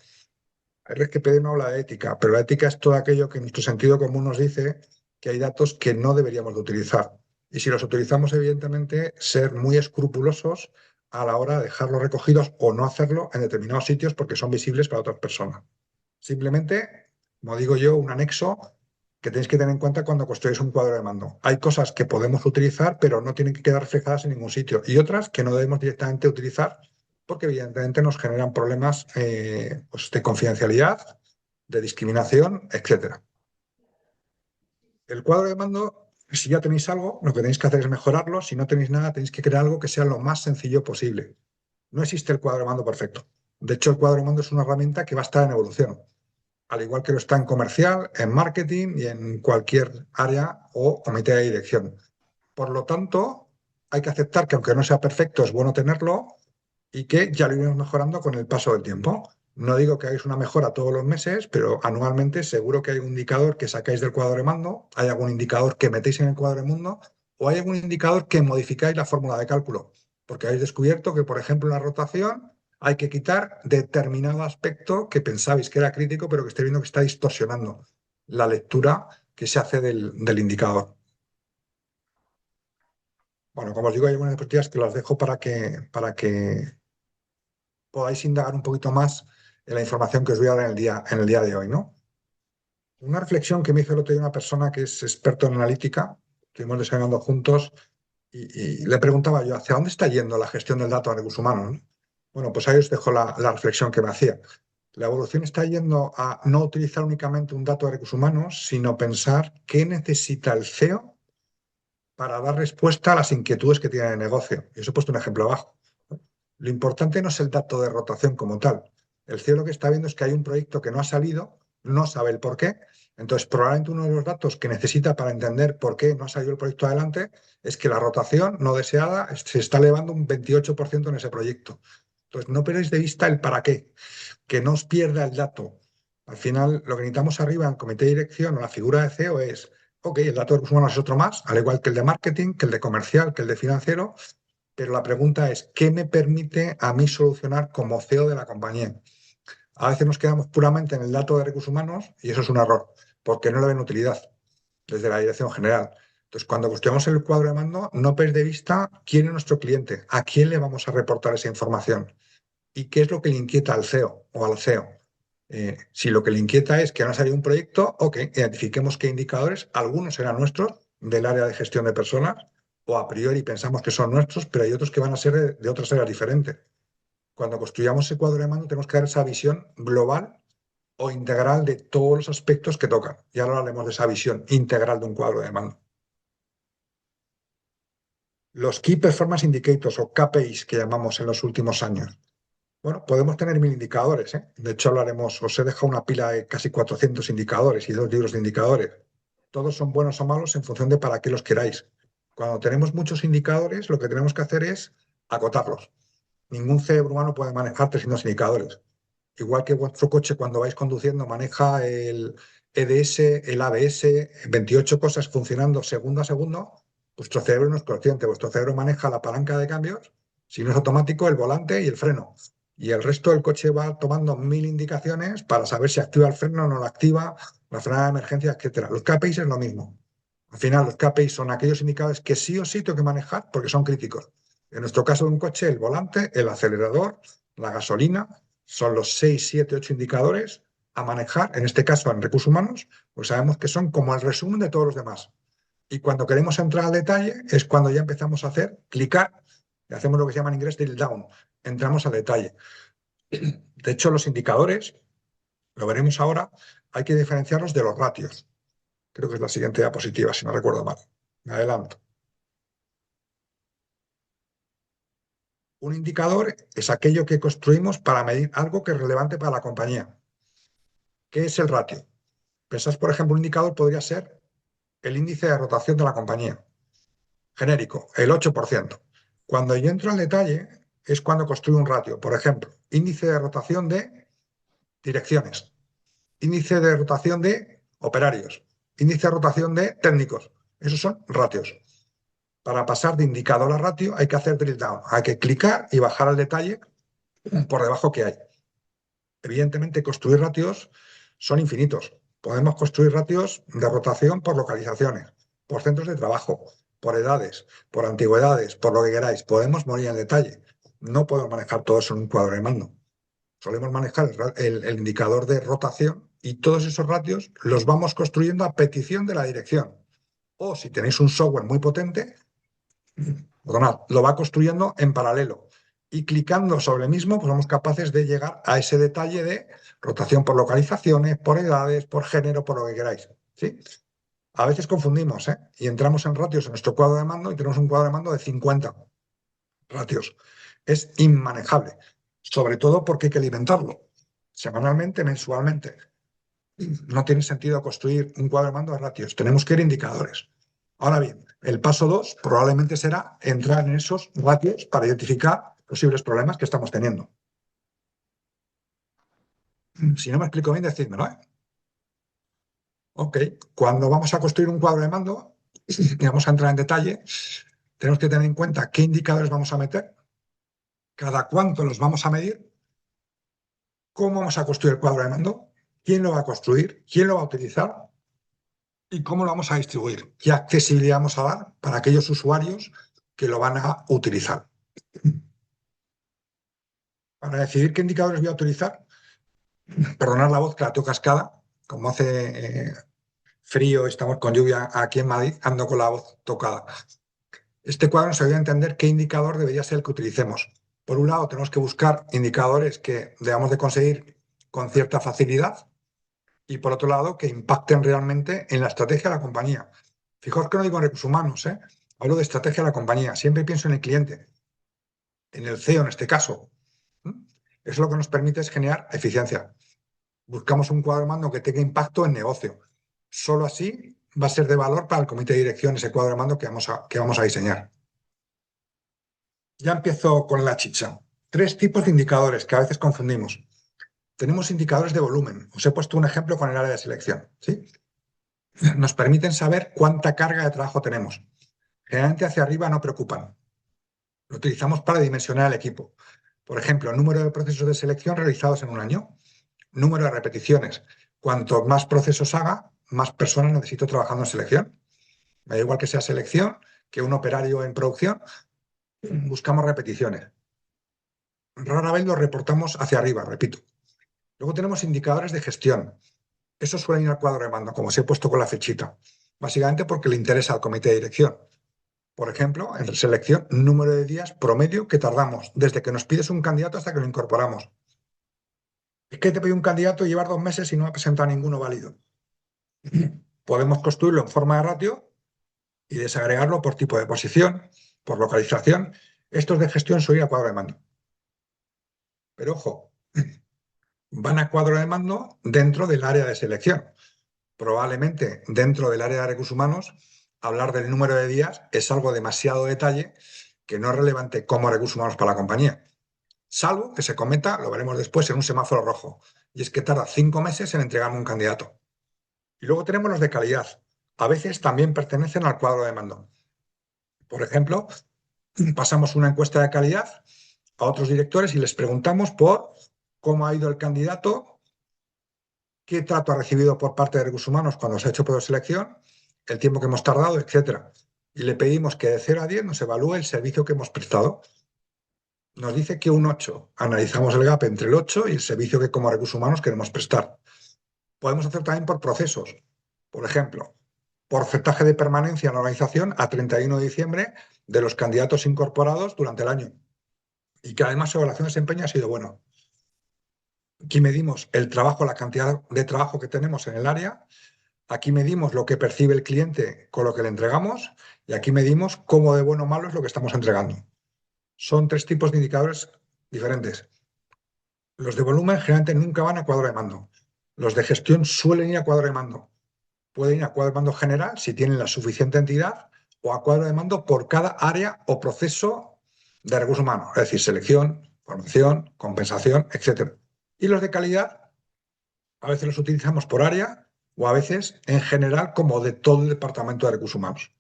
RGPD no habla de ética, pero la ética es todo aquello que nuestro sentido común nos dice que hay datos que no deberíamos de utilizar. Y si los utilizamos, evidentemente, ser muy escrupulosos a la hora de dejarlos recogidos o no hacerlo en determinados sitios porque son visibles para otras personas. Simplemente, como digo yo, un anexo que tenéis que tener en cuenta cuando construís un cuadro de mando. Hay cosas que podemos utilizar, pero no tienen que quedar reflejadas en ningún sitio. Y otras que no debemos directamente utilizar porque evidentemente nos generan problemas pues, de confidencialidad, de discriminación, etcétera. El cuadro de mando, si ya tenéis algo, lo que tenéis que hacer es mejorarlo. Si no tenéis nada, tenéis que crear algo que sea lo más sencillo posible. No existe el cuadro de mando perfecto. De hecho, el cuadro de mando es una herramienta que va a estar en evolución, al igual que lo está en comercial, en marketing y en cualquier área o comité de dirección. Por lo tanto, hay que aceptar que aunque no sea perfecto, es bueno tenerlo y que ya lo iremos mejorando con el paso del tiempo. No digo que hagáis una mejora todos los meses, pero anualmente seguro que hay un indicador que sacáis del cuadro de mando, hay algún indicador que metéis en el cuadro de mando o hay algún indicador que modificáis la fórmula de cálculo, porque habéis descubierto que, por ejemplo, en la rotación hay que quitar determinado aspecto que pensabais que era crítico, pero que estáis viendo que está distorsionando la lectura que se hace del indicador. Bueno, como os digo, hay algunas diapositivas que las dejo para que podáis indagar un poquito más en la información que os voy a dar en el día de hoy, ¿no? Una reflexión que me hizo el otro día una persona que es experto en analítica, estuvimos desayunando juntos y le preguntaba yo, ¿hacia dónde está yendo la gestión del dato de recursos humanos? ¿No? Bueno, pues ahí os dejo la reflexión que me hacía. La evolución está yendo a no utilizar únicamente un dato de recursos humanos, sino pensar qué necesita el CEO para dar respuesta a las inquietudes que tiene el negocio. Y os he puesto un ejemplo abajo. Lo importante no es el dato de rotación como tal. El CEO lo que está viendo es que hay un proyecto que no ha salido, no sabe el por qué. Entonces, probablemente uno de los datos que necesita para entender por qué no ha salido el proyecto adelante es que la rotación no deseada se está elevando un 28% en ese proyecto. Entonces, no perdáis de vista el para qué, que no os pierda el dato. Al final, lo que necesitamos arriba en el comité de dirección o la figura de CEO es, ok, el dato de recursos humanos es otro más, al igual que el de marketing, que el de comercial, que el de financiero, pero la pregunta es, ¿qué me permite a mí solucionar como CEO de la compañía? A veces nos quedamos puramente en el dato de recursos humanos y eso es un error, porque no le ven utilidad desde la dirección general. Entonces, cuando construyamos el cuadro de mando, no perder de vista quién es nuestro cliente, a quién le vamos a reportar esa información y qué es lo que le inquieta al CEO o al CEO. Si lo que le inquieta es que no ha salido un proyecto, ok, identifiquemos qué indicadores, algunos serán nuestros del área de gestión de personas, o a priori pensamos que son nuestros, pero hay otros que van a ser de otras áreas diferentes. Cuando construyamos ese cuadro de mando, tenemos que dar esa visión global o integral de todos los aspectos que tocan. Y ahora hablaremos de esa visión integral de un cuadro de mando. Los Key Performance Indicators o KPIs que llamamos en los últimos años. Bueno, podemos tener 1000 indicadores, ¿eh? De hecho, hablaremos, os he dejado una pila de casi 400 indicadores y 2 libros de indicadores. Todos son buenos o malos en función de para qué los queráis. Cuando tenemos muchos indicadores, lo que tenemos que hacer es acotarlos. Ningún cerebro humano puede manejar 300 indicadores. Igual que vuestro coche cuando vais conduciendo maneja el EDS, el ABS, 28 cosas funcionando segundo a segundo, vuestro cerebro no es consciente. Vuestro cerebro maneja la palanca de cambios, si no es automático, el volante y el freno. Y el resto del coche va tomando 1000 indicaciones para saber si activa el freno o no lo activa, la frenada de emergencia, etcétera. Los KPIs es lo mismo. Al final, los KPIs son aquellos indicadores que sí o sí tengo que manejar porque son críticos. En nuestro caso de un coche, el volante, el acelerador, la gasolina, son los 6, 7, 8 indicadores a manejar, en este caso en recursos humanos, pues sabemos que son como el resumen de todos los demás. Y cuando queremos entrar al detalle es cuando ya empezamos a hacer, clicar, y hacemos lo que se llama en inglés drill down, entramos al detalle. De hecho, los indicadores, lo veremos ahora, hay que diferenciarlos de los ratios. Creo que es la siguiente diapositiva, si no recuerdo mal. Me adelanto. Un indicador es aquello que construimos para medir algo que es relevante para la compañía. ¿Qué es el ratio? Pensás, por ejemplo, un indicador podría ser el índice de rotación de la compañía. Genérico, el 8%. Cuando yo entro al detalle es cuando construyo un ratio. Por ejemplo, índice de rotación de direcciones, índice de rotación de operarios, índice de rotación de técnicos. Esos son ratios. Para pasar de indicador a ratio hay que hacer drill down, hay que clicar y bajar al detalle por debajo que hay. Evidentemente, construir ratios son infinitos. Podemos construir ratios de rotación por localizaciones, por centros de trabajo, por edades, por antigüedades, por lo que queráis. Podemos morir en detalle. No podemos manejar todo eso en un cuadro de mando. Solemos manejar el indicador de rotación y todos esos ratios los vamos construyendo a petición de la dirección. O si tenéis un software muy potente, perdonad, lo va construyendo en paralelo. Y clicando sobre el mismo, pues somos capaces de llegar a ese detalle de rotación por localizaciones, por edades, por género, por lo que queráis. ¿Sí? A veces confundimos, ¿eh? Y entramos en ratios en nuestro cuadro de mando y tenemos un cuadro de mando de 50 ratios. Es inmanejable, sobre todo porque hay que alimentarlo semanalmente, mensualmente. No tiene sentido construir un cuadro de mando de ratios, tenemos que ir a indicadores. Ahora bien, el paso 2 probablemente será entrar en esos ratios para identificar posibles problemas que estamos teniendo. Si no me explico bien, decídmelo, ¿eh? Ok, cuando vamos a construir un cuadro de mando y vamos a entrar en detalle, tenemos que tener en cuenta qué indicadores vamos a meter, cada cuánto los vamos a medir, cómo vamos a construir el cuadro de mando, quién lo va a construir, quién lo va a utilizar y cómo lo vamos a distribuir, qué accesibilidad vamos a dar para aquellos usuarios que lo van a utilizar. Para decidir qué indicadores voy a utilizar, perdonad la voz que la tengo cascada, como hace frío, estamos con lluvia aquí en Madrid, ando con la voz tocada. Este cuadro nos ayuda a entender qué indicador debería ser el que utilicemos. Por un lado, tenemos que buscar indicadores que debamos de conseguir con cierta facilidad y por otro lado, que impacten realmente en la estrategia de la compañía. Fijaos que no digo en recursos humanos, ¿eh? Hablo de estrategia de la compañía. Siempre pienso en el cliente, en el CEO en este caso. Eso lo que nos permite es generar eficiencia. Buscamos un cuadro de mando que tenga impacto en negocio. Solo así va a ser de valor para el comité de dirección ese cuadro de mando que vamos a diseñar. Ya empiezo con la chicha. 3 tipos de indicadores que a veces confundimos. Tenemos indicadores de volumen. Os he puesto un ejemplo con el área de selección. ¿Sí? Nos permiten saber cuánta carga de trabajo tenemos. Generalmente hacia arriba no preocupan. Lo utilizamos para dimensionar el equipo. Por ejemplo, número de procesos de selección realizados en un año, número de repeticiones. Cuanto más procesos haga, más personas necesito trabajando en selección. Me da igual que sea selección que un operario en producción. Buscamos repeticiones. Rara vez lo reportamos hacia arriba, repito. Luego tenemos indicadores de gestión. Eso suele ir al cuadro de mando, como os he puesto con la flechita. Básicamente porque le interesa al comité de dirección. Por ejemplo, en selección, número de días promedio que tardamos desde que nos pides un candidato hasta que lo incorporamos. Es que te pido un candidato y llevar 2 meses y no ha presentado ninguno válido. Podemos construirlo en forma de ratio y desagregarlo por tipo de posición, por localización. Estos de gestión suelen ir a cuadro de mando. Pero ojo, van a cuadro de mando dentro del área de selección. Probablemente dentro del área de recursos humanos, hablar del número de días es algo demasiado detalle que no es relevante como recursos humanos para la compañía. Salvo que se cometa, lo veremos después, en un semáforo rojo. Y es que tarda 5 meses en entregarme un candidato. Y luego tenemos los de calidad. A veces también pertenecen al cuadro de mando. Por ejemplo, pasamos una encuesta de calidad a otros directores y les preguntamos por cómo ha ido el candidato, qué trato ha recibido por parte de recursos humanos cuando se ha hecho por selección, el tiempo que hemos tardado, etcétera. Y le pedimos que de 0 a 10 nos evalúe el servicio que hemos prestado. Nos dice que un 8. Analizamos el gap entre el 8 y el servicio que como recursos humanos queremos prestar. Podemos hacer también por procesos. Por ejemplo, porcentaje de permanencia en la organización a 31 de diciembre de los candidatos incorporados durante el año. Y que además su evaluación de desempeño ha sido bueno. Aquí medimos el trabajo, la cantidad de trabajo que tenemos en el área. Aquí medimos lo que percibe el cliente con lo que le entregamos. Y aquí medimos cómo de bueno o malo es lo que estamos entregando. Son 3 tipos de indicadores diferentes. Los de volumen generalmente nunca van a cuadro de mando. Los de gestión suelen ir a cuadro de mando. Pueden ir a cuadro de mando general si tienen la suficiente entidad o a cuadro de mando por cada área o proceso de recursos humanos, es decir, selección, formación, compensación, etc. Y los de calidad a veces los utilizamos por área o a veces en general como de todo el departamento de recursos humanos.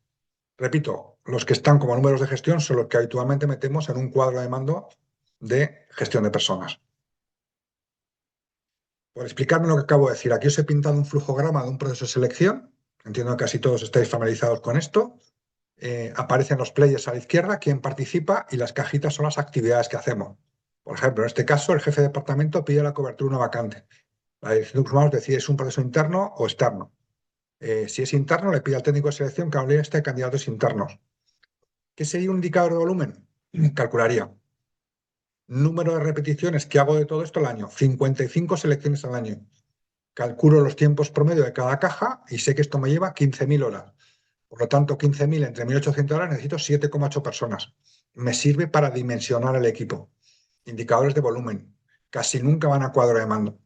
Repito, los que están como números de gestión son los que habitualmente metemos en un cuadro de mando de gestión de personas. Por explicarme lo que acabo de decir, aquí os he pintado un flujograma de un proceso de selección. Entiendo que casi todos estáis familiarizados con esto. aparecen los players a la izquierda, quién participa, y las cajitas son las actividades que hacemos. Por ejemplo, en este caso, el jefe de departamento pide la cobertura de una vacante. La dirección de recursos humanos decide si es un proceso interno o externo. Si es interno, le pide al técnico de selección que hable de candidatos internos. ¿Qué sería un indicador de volumen? Calcularía número de repeticiones que hago de todo esto al año, 55 selecciones al año. Calculo los tiempos promedio de cada caja y sé que esto me lleva 15.000 horas. Por lo tanto, 15.000 entre 1.800 horas necesito 7,8 personas. Me sirve para dimensionar el equipo. Indicadores de volumen. Casi nunca van a cuadro de mando.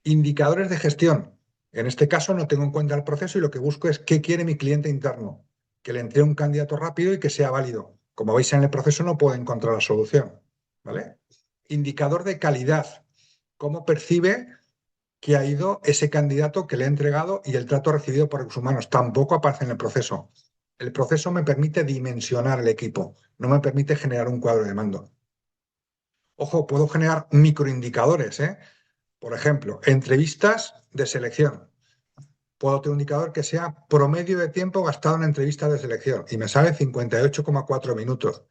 Indicadores de gestión. En este caso no tengo en cuenta el proceso y lo que busco es qué quiere mi cliente interno. Que le entregue un candidato rápido y que sea válido. Como veis en el proceso no puedo encontrar la solución. ¿Vale? Indicador de calidad. ¿Cómo percibe que ha ido ese candidato que le he entregado y el trato recibido por recursos humanos? Tampoco aparece en el proceso. El proceso me permite dimensionar el equipo, no me permite generar un cuadro de mando. Ojo, puedo generar microindicadores, ¿eh? Por ejemplo, entrevistas de selección. Puedo tener un indicador que sea promedio de tiempo gastado en entrevistas de selección y me sale 58,4 minutos.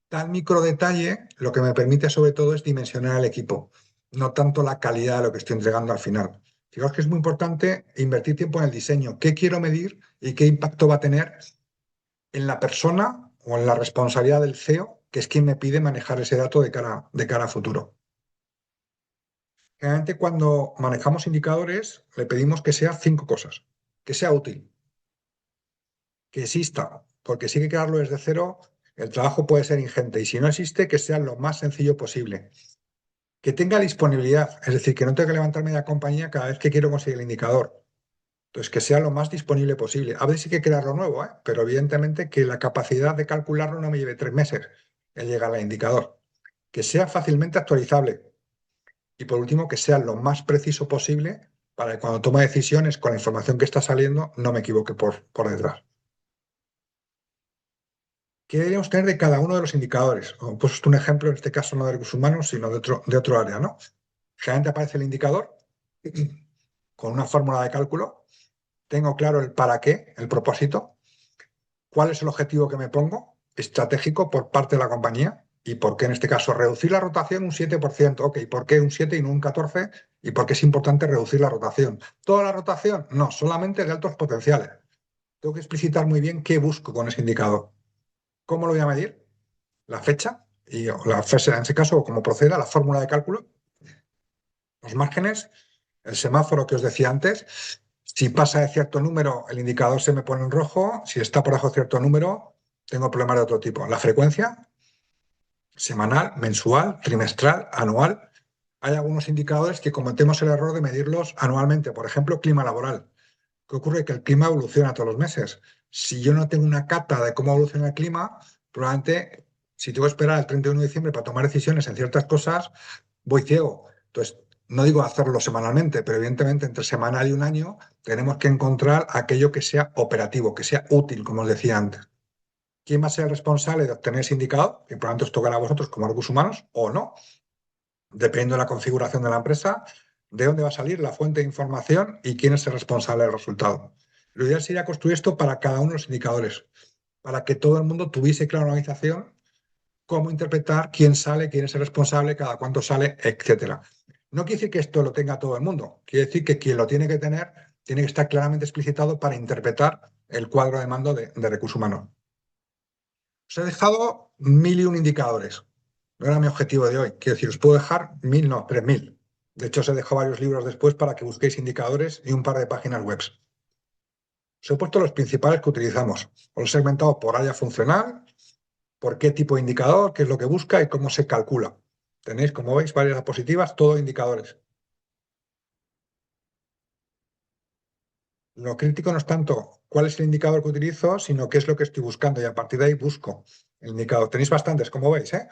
Tal micro detalle lo que me permite sobre todo es dimensionar el equipo, no tanto la calidad de lo que estoy entregando al final. Fijaos que es muy importante invertir tiempo en el diseño. ¿Qué quiero medir y qué impacto va a tener en la persona o en la responsabilidad del CEO, que es quien me pide manejar ese dato de cara a futuro? Generalmente cuando manejamos indicadores le pedimos que sea 5 cosas. Que sea útil, que exista, porque si hay que crearlo desde cero, el trabajo puede ser ingente y si no existe, que sea lo más sencillo posible. Que tenga disponibilidad, es decir, que no tenga que levantarme de la compañía cada vez que quiero conseguir el indicador. Entonces, que sea lo más disponible posible. A veces hay que crearlo nuevo, ¿eh? Pero evidentemente que la capacidad de calcularlo no me lleve 3 meses el llegar al indicador. Que sea fácilmente actualizable. Y por último, que sea lo más preciso posible para que cuando tome decisiones con la información que está saliendo no me equivoque por detrás. ¿Qué deberíamos tener de cada uno de los indicadores? Os he puesto un ejemplo, en este caso no de recursos humanos, sino de otro área, ¿no? Generalmente aparece el indicador con una fórmula de cálculo. Tengo claro el para qué, el propósito, cuál es el objetivo que me pongo, estratégico por parte de la compañía, y por qué en este caso reducir la rotación un 7%. Ok, ¿por qué un 7 y no un 14? ¿Y por qué es importante reducir la rotación? ¿Toda la rotación? No, solamente de altos potenciales. Tengo que explicitar muy bien qué busco con ese indicador. ¿Cómo lo voy a medir? La fecha, y la fecha en ese caso, cómo proceda, la fórmula de cálculo, los márgenes, el semáforo que os decía antes. Si pasa de cierto número, el indicador se me pone en rojo. Si está por debajo de cierto número, tengo problemas de otro tipo. La frecuencia, semanal, mensual, trimestral, anual. Hay algunos indicadores que cometemos el error de medirlos anualmente. Por ejemplo, clima laboral. ¿Qué ocurre? Que el clima evoluciona todos los meses. Si yo no tengo una cata de cómo evoluciona el clima, probablemente si tengo que esperar el 31 de diciembre para tomar decisiones en ciertas cosas, voy ciego. Entonces, no digo hacerlo semanalmente, pero evidentemente entre semanal y un año tenemos que encontrar aquello que sea operativo, que sea útil, como os decía antes. ¿Quién va a ser el responsable de obtener ese indicador? Que probablemente os tocará a vosotros como recursos humanos o no, dependiendo de la configuración de la empresa, de dónde va a salir la fuente de información y quién es el responsable del resultado. Lo ideal sería construir esto para cada uno de los indicadores, para que todo el mundo tuviese clara una organización, cómo interpretar, quién sale, quién es el responsable, cada cuánto sale, etcétera. No quiere decir que esto lo tenga todo el mundo, quiere decir que quien lo tiene que tener tiene que estar claramente explicitado para interpretar el cuadro de mando de recursos humanos. Os he dejado 1.001 indicadores. No era mi objetivo de hoy. Quiero decir, os puedo dejar 1.000, no, 3.000. De hecho, os he dejado varios libros después para que busquéis indicadores y un par de páginas web. Os he puesto los principales que utilizamos. Os he segmentado por área funcional, por qué tipo de indicador, qué es lo que busca y cómo se calcula. Tenéis, como veis, varias diapositivas, todo indicadores. Lo crítico no es tanto cuál es el indicador que utilizo, sino qué es lo que estoy buscando y a partir de ahí busco el indicador. Tenéis bastantes, como veis, ¿eh?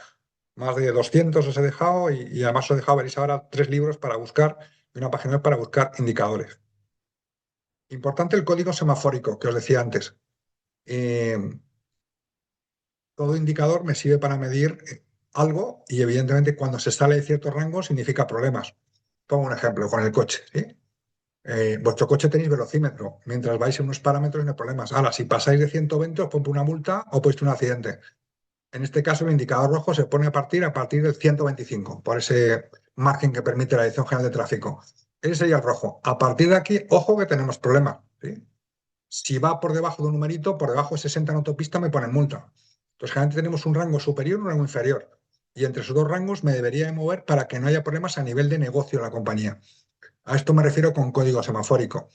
Más de 200 os he dejado y además os he dejado, veréis ahora 3 libros para buscar y una página web para buscar indicadores. Importante el código semafórico que os decía antes. Eh, Todo indicador me sirve para medir algo y evidentemente cuando se sale de cierto rango significa problemas. Pongo un ejemplo con el coche, ¿sí? Vuestro coche tenéis velocímetro. Mientras vais en unos parámetros no hay problemas. Ahora, si pasáis de 120 os pongo una multa o podéis tener un accidente. En este caso, el indicador rojo se pone a partir del 125, por ese margen que permite la Dirección General de Tráfico. Ese sería el rojo. A partir de aquí, ojo que tenemos problemas, ¿sí? Si va por debajo de un numerito, por debajo de 60 en autopista me ponen multa. Entonces, generalmente tenemos un rango superior y un rango inferior. Y entre esos dos rangos me debería de mover para que no haya problemas a nivel de negocio de la compañía. A esto me refiero con código semafórico.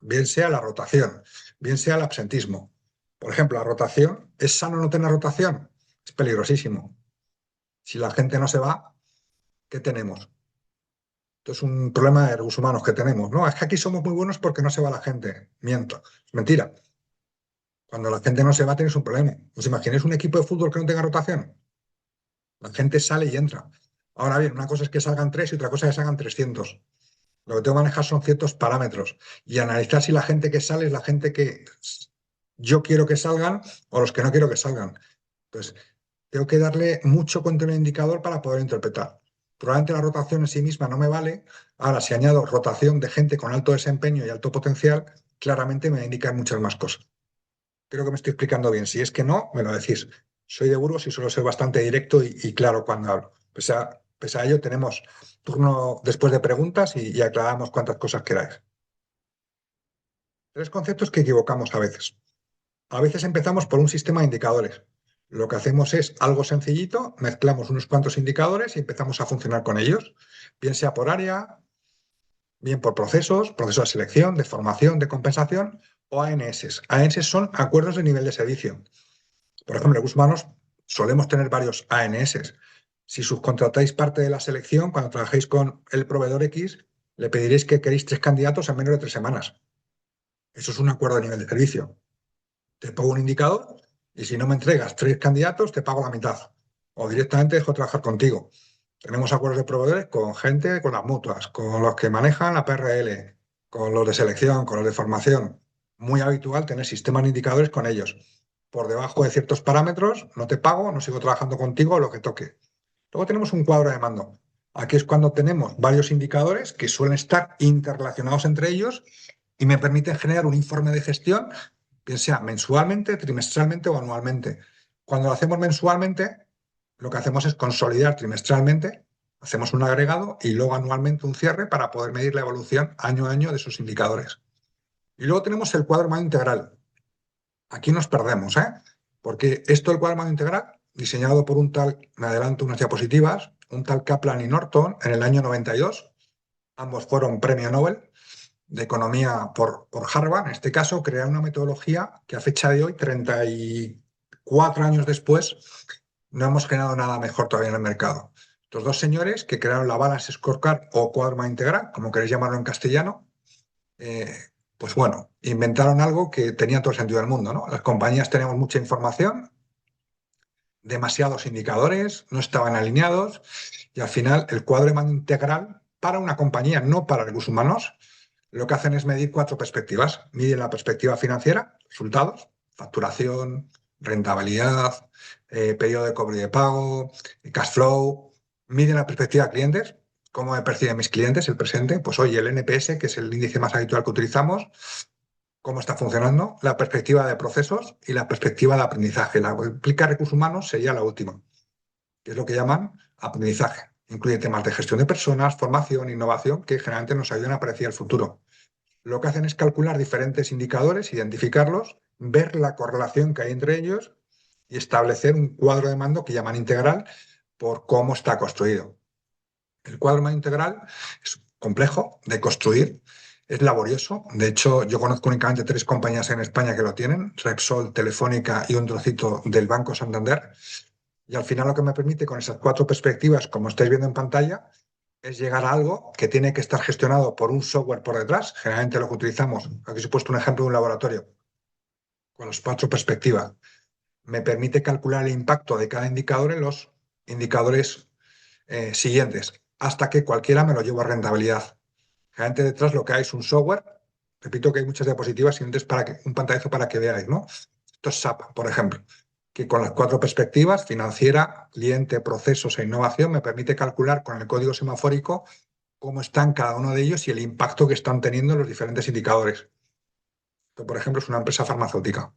Bien sea la rotación, bien sea el absentismo. Por ejemplo, la rotación, ¿es sano no tener rotación? Es peligrosísimo. Si la gente no se va, ¿qué tenemos? Esto es un problema de recursos humanos que tenemos. No, es que aquí somos muy buenos porque no se va la gente. Miento. Es mentira. Cuando la gente no se va, tienes un problema. ¿Os imagináis un equipo de fútbol que no tenga rotación? La gente sale y entra. Ahora bien, una cosa es que salgan tres y otra cosa es que salgan 300. Lo que tengo que manejar son ciertos parámetros y analizar si la gente que sale es la gente que yo quiero que salgan o los que no quiero que salgan. Entonces, tengo que darle mucho contenido indicador para poder interpretar. Probablemente la rotación en sí misma no me vale. Ahora, si añado rotación de gente con alto desempeño y alto potencial, claramente me indican muchas más cosas. Creo que me estoy explicando bien. Si es que no, me lo decís. Soy de Burgos y suelo ser bastante directo y claro cuando hablo. Pese a ello, tenemos turno después de preguntas y aclaramos cuantas cosas queráis. Tres conceptos que equivocamos a veces. A veces empezamos por un sistema de indicadores. Lo que hacemos es algo sencillito, mezclamos unos cuantos indicadores y empezamos a funcionar con ellos, bien sea por área, bien por procesos de selección, de formación, de compensación o ANS. ANS son acuerdos de nivel de servicio. Por ejemplo, en recursos humanos solemos tener varios ANS. Si subcontratáis parte de la selección, cuando trabajéis con el proveedor X, le pediréis que queréis 3 candidatos en menos de 3 semanas. Eso es un acuerdo de nivel de servicio. Te pongo un indicador y si no me entregas 3 candidatos, te pago la mitad. O directamente dejo de trabajar contigo. Tenemos acuerdos de proveedores con gente, con las mutuas, con los que manejan la PRL, con los de selección, con los de formación. Muy habitual tener sistemas de indicadores con ellos. Por debajo de ciertos parámetros, no te pago, no sigo trabajando contigo, lo que toque. Luego tenemos un cuadro de mando. Aquí es cuando tenemos varios indicadores que suelen estar interrelacionados entre ellos y me permiten generar un informe de gestión, bien sea mensualmente, trimestralmente o anualmente. Cuando lo hacemos mensualmente, lo que hacemos es consolidar trimestralmente, hacemos un agregado y luego anualmente un cierre para poder medir la evolución año a año de esos indicadores. Y luego tenemos el cuadro de mando integral. Aquí nos perdemos, ¿eh? Porque esto del cuadro de mando integral, diseñado por un tal, me adelanto unas diapositivas, un tal Kaplan y Norton en el año 92, ambos fueron premio Nobel de Economía por Harvard, en este caso, crearon una metodología que a fecha de hoy, 34 años después, no hemos generado nada mejor todavía en el mercado. Estos dos señores que crearon la Balance Scorecard o cuadro integral, como queréis llamarlo en castellano, eh, pues bueno, inventaron algo que tenía todo el sentido del mundo, ¿no? Las compañías teníamos mucha información, demasiados indicadores, no estaban alineados y al final el cuadro de mando integral para una compañía, no para recursos humanos, lo que hacen es medir 4 perspectivas. Miden la perspectiva financiera, resultados, facturación, rentabilidad, periodo de cobro y de pago, cash flow. Miden la perspectiva de clientes, cómo me perciben mis clientes, el presente. Pues oye, el NPS, que es el índice más habitual que utilizamos, cómo está funcionando, la perspectiva de procesos y la perspectiva de aprendizaje. La que implica recursos humanos sería la última, que es lo que llaman aprendizaje. Incluye temas de gestión de personas, formación, innovación, que generalmente nos ayudan a predecir el futuro. Lo que hacen es calcular diferentes indicadores, identificarlos, ver la correlación que hay entre ellos y establecer un cuadro de mando que llaman integral por cómo está construido. El cuadro de mando integral es complejo de construir, es laborioso. De hecho, yo conozco únicamente 3 compañías en España que lo tienen, Repsol, Telefónica y un trocito del Banco Santander. Y al final lo que me permite con esas 4 perspectivas, como estáis viendo en pantalla, es llegar a algo que tiene que estar gestionado por un software por detrás. Generalmente lo que utilizamos, aquí os he puesto un ejemplo de un laboratorio, con las 4 perspectivas. Me permite calcular el impacto de cada indicador en los indicadores siguientes, hasta que cualquiera me lo llevo a rentabilidad. Generalmente detrás lo que hay es un software, repito que hay muchas diapositivas, y para un pantallazo para que veáis, ¿no? Esto es SAP, por ejemplo, que con las 4 perspectivas, financiera, cliente, procesos e innovación, me permite calcular con el código semafórico cómo están cada uno de ellos y el impacto que están teniendo en los diferentes indicadores. Esto, por ejemplo, es una empresa farmacéutica,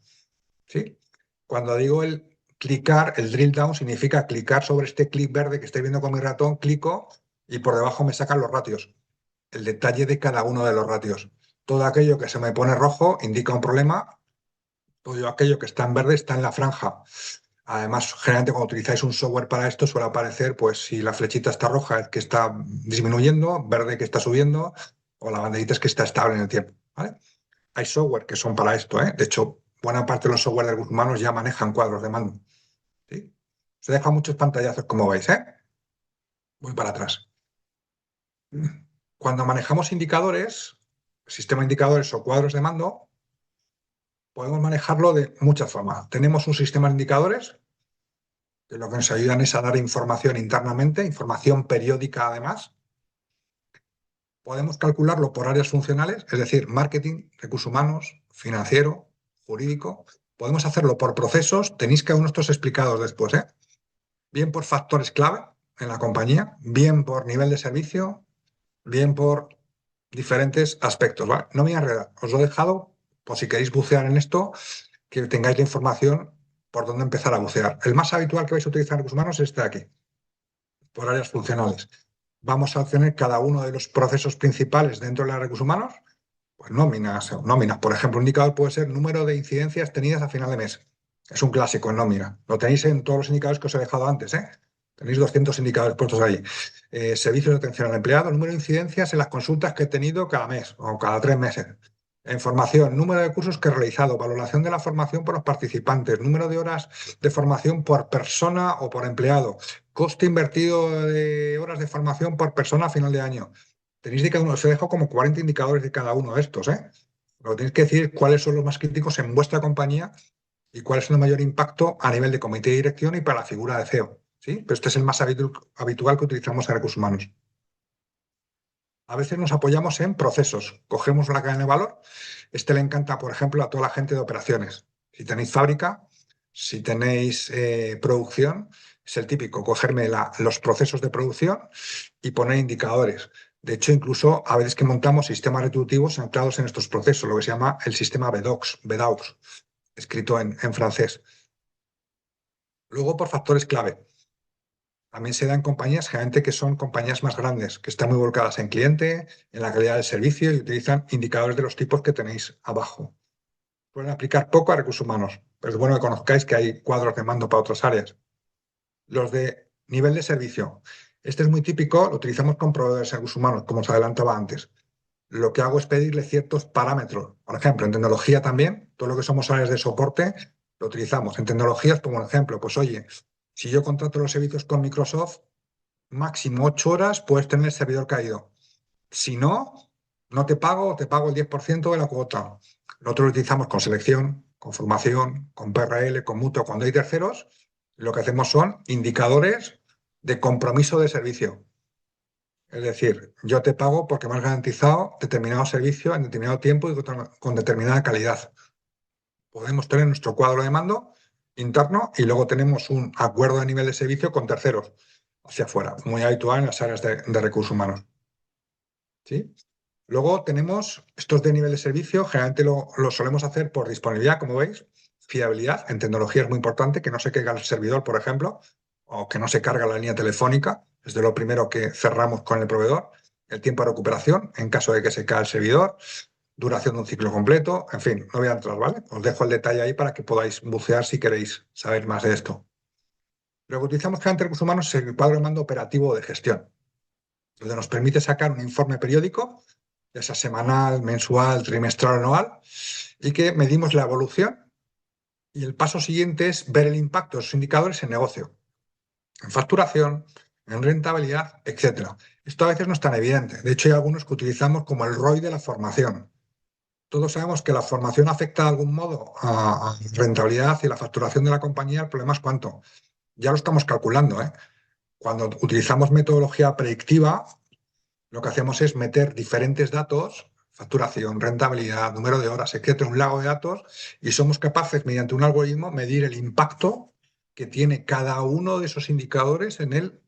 ¿sí? Cuando digo el clicar, el drill down significa clicar sobre este clic verde que estoy viendo con mi ratón, clico y por debajo me sacan los ratios, el detalle de cada uno de los ratios. Todo aquello que se me pone rojo indica un problema, todo aquello que está en verde está en la franja. Además, generalmente cuando utilizáis un software para esto suele aparecer, pues si la flechita está roja es que está disminuyendo, verde que está subiendo, o la banderita es que está estable en el tiempo, ¿vale? Hay software que son para esto, ¿eh? De hecho, buena parte de los software de recursos humanos ya manejan cuadros de mando, ¿sí? Se dejan muchos pantallazos, como veis, ¿eh? Voy para atrás. Cuando manejamos indicadores, sistema de indicadores o cuadros de mando, podemos manejarlo de muchas formas. Tenemos un sistema de indicadores que lo que nos ayudan es a dar información internamente, información periódica además. Podemos calcularlo por áreas funcionales, es decir, marketing, recursos humanos, financiero, jurídico. Podemos hacerlo por procesos, tenéis cada uno de estos explicados después, ¿eh? Bien por factores clave en la compañía, bien por nivel de servicio, bien por diferentes aspectos, ¿vale? No me voy a enredar, os lo he dejado por si queréis bucear en esto, que tengáis la información por dónde empezar a bucear. El más habitual que vais a utilizar en recursos humanos es este de aquí, por áreas funcionales. Vamos a tener cada uno de los procesos principales dentro de los recursos humanos, pues nóminas. Por ejemplo, un indicador puede ser número de incidencias tenidas a final de mes. Es un clásico en nómina. Lo tenéis en todos los indicadores que os he dejado antes, ¿eh? Tenéis 200 indicadores puestos ahí. Servicios de atención al empleado, número de incidencias en las consultas que he tenido cada mes o cada 3 meses. Formación, número de cursos que he realizado, valoración de la formación por los participantes, número de horas de formación por persona o por empleado, coste invertido de horas de formación por persona a final de año. Tenéis de cada uno, os he dejado como 40 indicadores de cada uno de estos, ¿eh? Lo que tenéis que decir es cuáles son los más críticos en vuestra compañía y cuál es el mayor impacto a nivel de comité de dirección y para la figura de CEO, ¿sí? Pero este es el más habitual que utilizamos en recursos humanos. A veces nos apoyamos en procesos. Cogemos una cadena de valor. Este le encanta, por ejemplo, a toda la gente de operaciones. Si tenéis fábrica, si tenéis producción, es el típico, cogerme los procesos de producción y poner indicadores. De hecho, incluso a veces que montamos sistemas retributivos anclados en estos procesos, lo que se llama el sistema BEDOX, escrito en francés. Luego, por factores clave. También se da en compañías, generalmente que son compañías más grandes, que están muy volcadas en cliente, en la calidad del servicio y utilizan indicadores de los tipos que tenéis abajo. Pueden aplicar poco a recursos humanos, pero es bueno que conozcáis que hay cuadros de mando para otras áreas. Los de nivel de servicio. Este es muy típico, lo utilizamos con proveedores de recursos humanos, como os adelantaba antes. Lo que hago es pedirle ciertos parámetros. Por ejemplo, en tecnología también, todo lo que somos áreas de soporte, lo utilizamos. En tecnologías, como ejemplo, pues oye, si yo contrato los servicios con Microsoft, máximo 8 horas puedes tener el servidor caído. Si no, no te pago o te pago el 10% de la cuota. Nosotros lo utilizamos con selección, con formación, con PRL, con mutuo. Cuando hay terceros, lo que hacemos son indicadores de compromiso de servicio. Es decir, yo te pago porque me has garantizado determinado servicio en determinado tiempo y con determinada calidad. Podemos tener nuestro cuadro de mando interno y luego tenemos un acuerdo de nivel de servicio con terceros hacia afuera, muy habitual en las áreas de recursos humanos. ¿Sí? Luego tenemos estos de nivel de servicio, generalmente lo solemos hacer por disponibilidad, como veis, fiabilidad, en tecnología es muy importante, que no se caiga el servidor, por ejemplo, o que no se carga la línea telefónica, es de lo primero que cerramos con el proveedor, el tiempo de recuperación, en caso de que se caiga el servidor, duración de un ciclo completo, en fin, no voy a entrar, ¿vale? Os dejo el detalle ahí para que podáis bucear si queréis saber más de esto. Lo que utilizamos generalmente en recursos humanos es el cuadro de mando operativo de gestión, donde nos permite sacar un informe periódico, ya sea semanal, mensual, trimestral o anual, y que medimos la evolución. Y el paso siguiente es ver el impacto de esos indicadores en negocio, en facturación, en rentabilidad, etcétera. Esto a veces no es tan evidente. De hecho, hay algunos que utilizamos como el ROI de la formación. Todos sabemos que la formación afecta de algún modo a rentabilidad y la facturación de la compañía. El problema es cuánto. Ya lo estamos calculando, ¿eh? Cuando utilizamos metodología predictiva, lo que hacemos es meter diferentes datos, facturación, rentabilidad, número de horas, etcétera, un lago de datos, y somos capaces, mediante un algoritmo, medir el impacto que tiene cada uno de esos indicadores en el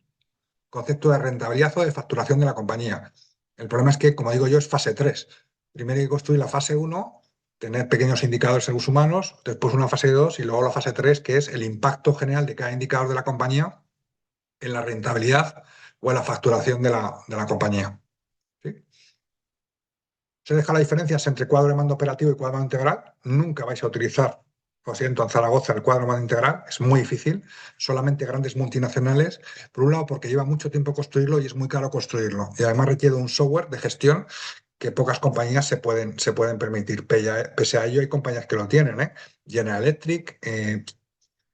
concepto de rentabilidad o de facturación de la compañía. El problema es que, como digo yo, es fase 3. Primero hay que construir la fase 1, tener pequeños indicadores en los humanos, después una fase 2 y luego la fase 3, que es el impacto general de cada indicador de la compañía en la rentabilidad o en la facturación de la compañía. ¿Sí? ¿Se deja las diferencias entre cuadro de mando operativo y cuadro de mando integral? Nunca vais a utilizar, lo siento, en Zaragoza el cuadro de mando integral, es muy difícil, solamente grandes multinacionales, por un lado porque lleva mucho tiempo construirlo y es muy caro construirlo, y además requiere un software de gestión que pocas compañías se pueden permitir. Pese a ello, hay compañías que lo tienen, ¿eh? General Electric,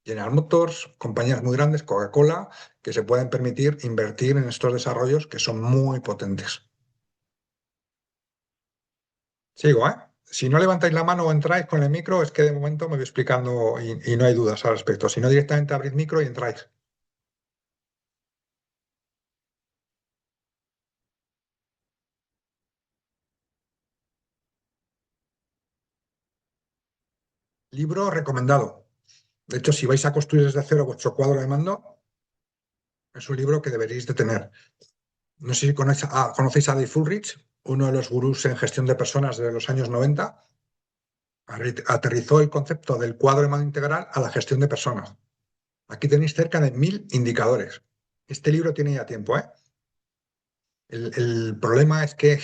General Motors, compañías muy grandes, Coca-Cola, que se pueden permitir invertir en estos desarrollos que son muy potentes. Sigo, ¿eh? Si no levantáis la mano o entráis con el micro, es que de momento me voy explicando y no hay dudas al respecto. Si no, directamente abrid micro y entráis. Libro recomendado. De hecho, si vais a construir desde cero vuestro cuadro de mando, es un libro que deberéis de tener. No sé si conocéis a Dave Ulrich, uno de los gurús en gestión de personas de los años 90. Aterrizó el concepto del cuadro de mando integral a la gestión de personas. Aquí tenéis cerca de 1000 indicadores. Este libro tiene ya tiempo, ¿eh? El problema es que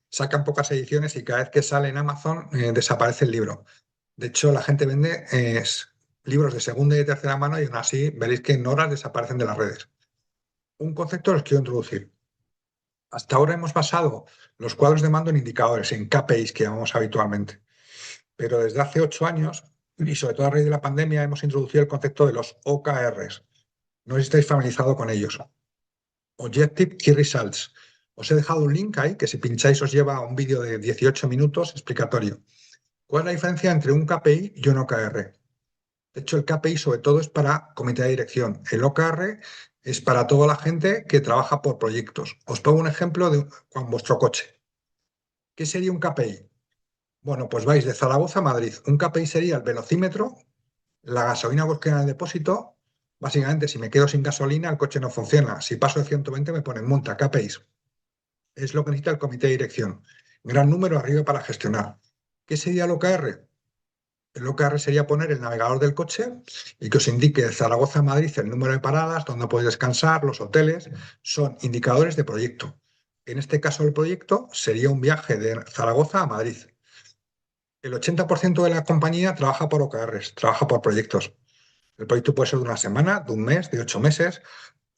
sacan pocas ediciones y cada vez que sale en Amazon desaparece el libro. De hecho, la gente vende libros de segunda y de tercera mano y aún así veréis que en horas desaparecen de las redes. Un concepto los quiero introducir. Hasta ahora hemos basado los cuadros de mando en indicadores, en KPIs que llamamos habitualmente. Pero desde hace 8 años, y sobre todo a raíz de la pandemia, hemos introducido el concepto de los OKRs. No sé si estáis familiarizados con ellos. Objective Key Results. Os he dejado un link ahí que si pincháis os lleva a un vídeo de 18 minutos explicatorio. ¿Cuál es la diferencia entre un KPI y un OKR? De hecho, el KPI sobre todo es para comité de dirección. El OKR es para toda la gente que trabaja por proyectos. Os pongo un ejemplo con vuestro coche. ¿Qué sería un KPI? Bueno, pues vais de Zaragoza a Madrid. Un KPI sería el velocímetro, la gasolina que os queda en el depósito. Básicamente, si me quedo sin gasolina, el coche no funciona. Si paso de 120 me ponen multa, KPIs. Es lo que necesita el comité de dirección. Gran número arriba para gestionar. ¿Qué sería el OKR? El OKR sería poner el navegador del coche y que os indique de Zaragoza a Madrid el número de paradas, dónde podéis descansar, los hoteles. Son indicadores de proyecto. En este caso, el proyecto sería un viaje de Zaragoza a Madrid. El 80% de la compañía trabaja por OKRs, trabaja por proyectos. El proyecto puede ser de una semana, de un mes, de 8 meses,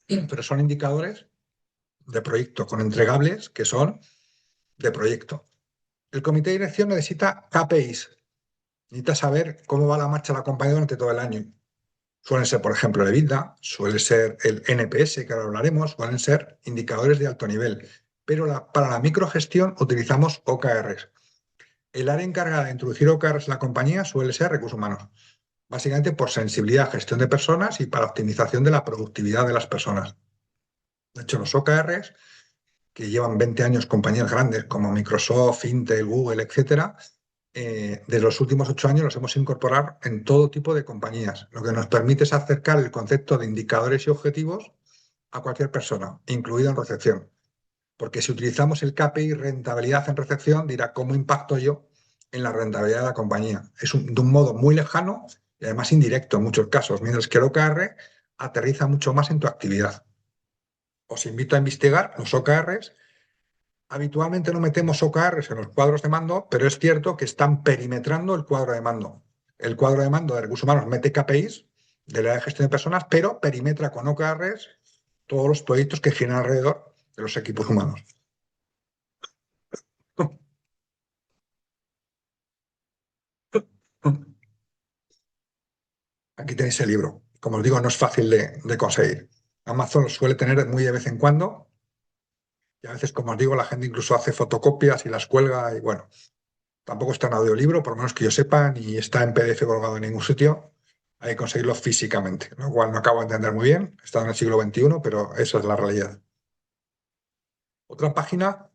pero son indicadores de proyecto con entregables que son de proyecto. El comité de dirección necesita KPIs, necesita saber cómo va la marcha de la compañía durante todo el año. Suelen ser, por ejemplo, el EBITDA, suele ser el NPS, que ahora hablaremos, suelen ser indicadores de alto nivel. Pero para la microgestión utilizamos OKRs. El área encargada de introducir OKRs en la compañía suele ser recursos humanos, básicamente por sensibilidad, gestión de personas y para optimización de la productividad de las personas. De hecho, los OKRs, que llevan 20 años compañías grandes como Microsoft, Intel, Google, etcétera, de los últimos 8 años los hemos incorporado en todo tipo de compañías, lo que nos permite es acercar el concepto de indicadores y objetivos a cualquier persona, incluido en recepción. Porque si utilizamos el KPI rentabilidad en recepción, dirá cómo impacto yo en la rentabilidad de la compañía. Es de un modo muy lejano y además indirecto en muchos casos, mientras que el OKR aterriza mucho más en tu actividad. Os invito a investigar los OKRs. Habitualmente no metemos OKRs en los cuadros de mando, pero es cierto que están perimetrando el cuadro de mando. El cuadro de mando de recursos humanos mete KPIs de la gestión de personas, pero perimetra con OKRs todos los proyectos que giran alrededor de los equipos humanos. Aquí tenéis el libro. Como os digo, no es fácil de conseguir. Amazon lo suele tener muy de vez en cuando y a veces, como os digo, la gente incluso hace fotocopias y las cuelga y bueno, tampoco está en audiolibro, por lo menos que yo sepa, ni está en PDF colgado en ningún sitio. Hay que conseguirlo físicamente, lo cual no acabo de entender muy bien. Está en el siglo XXI, pero esa es la realidad. Otra página,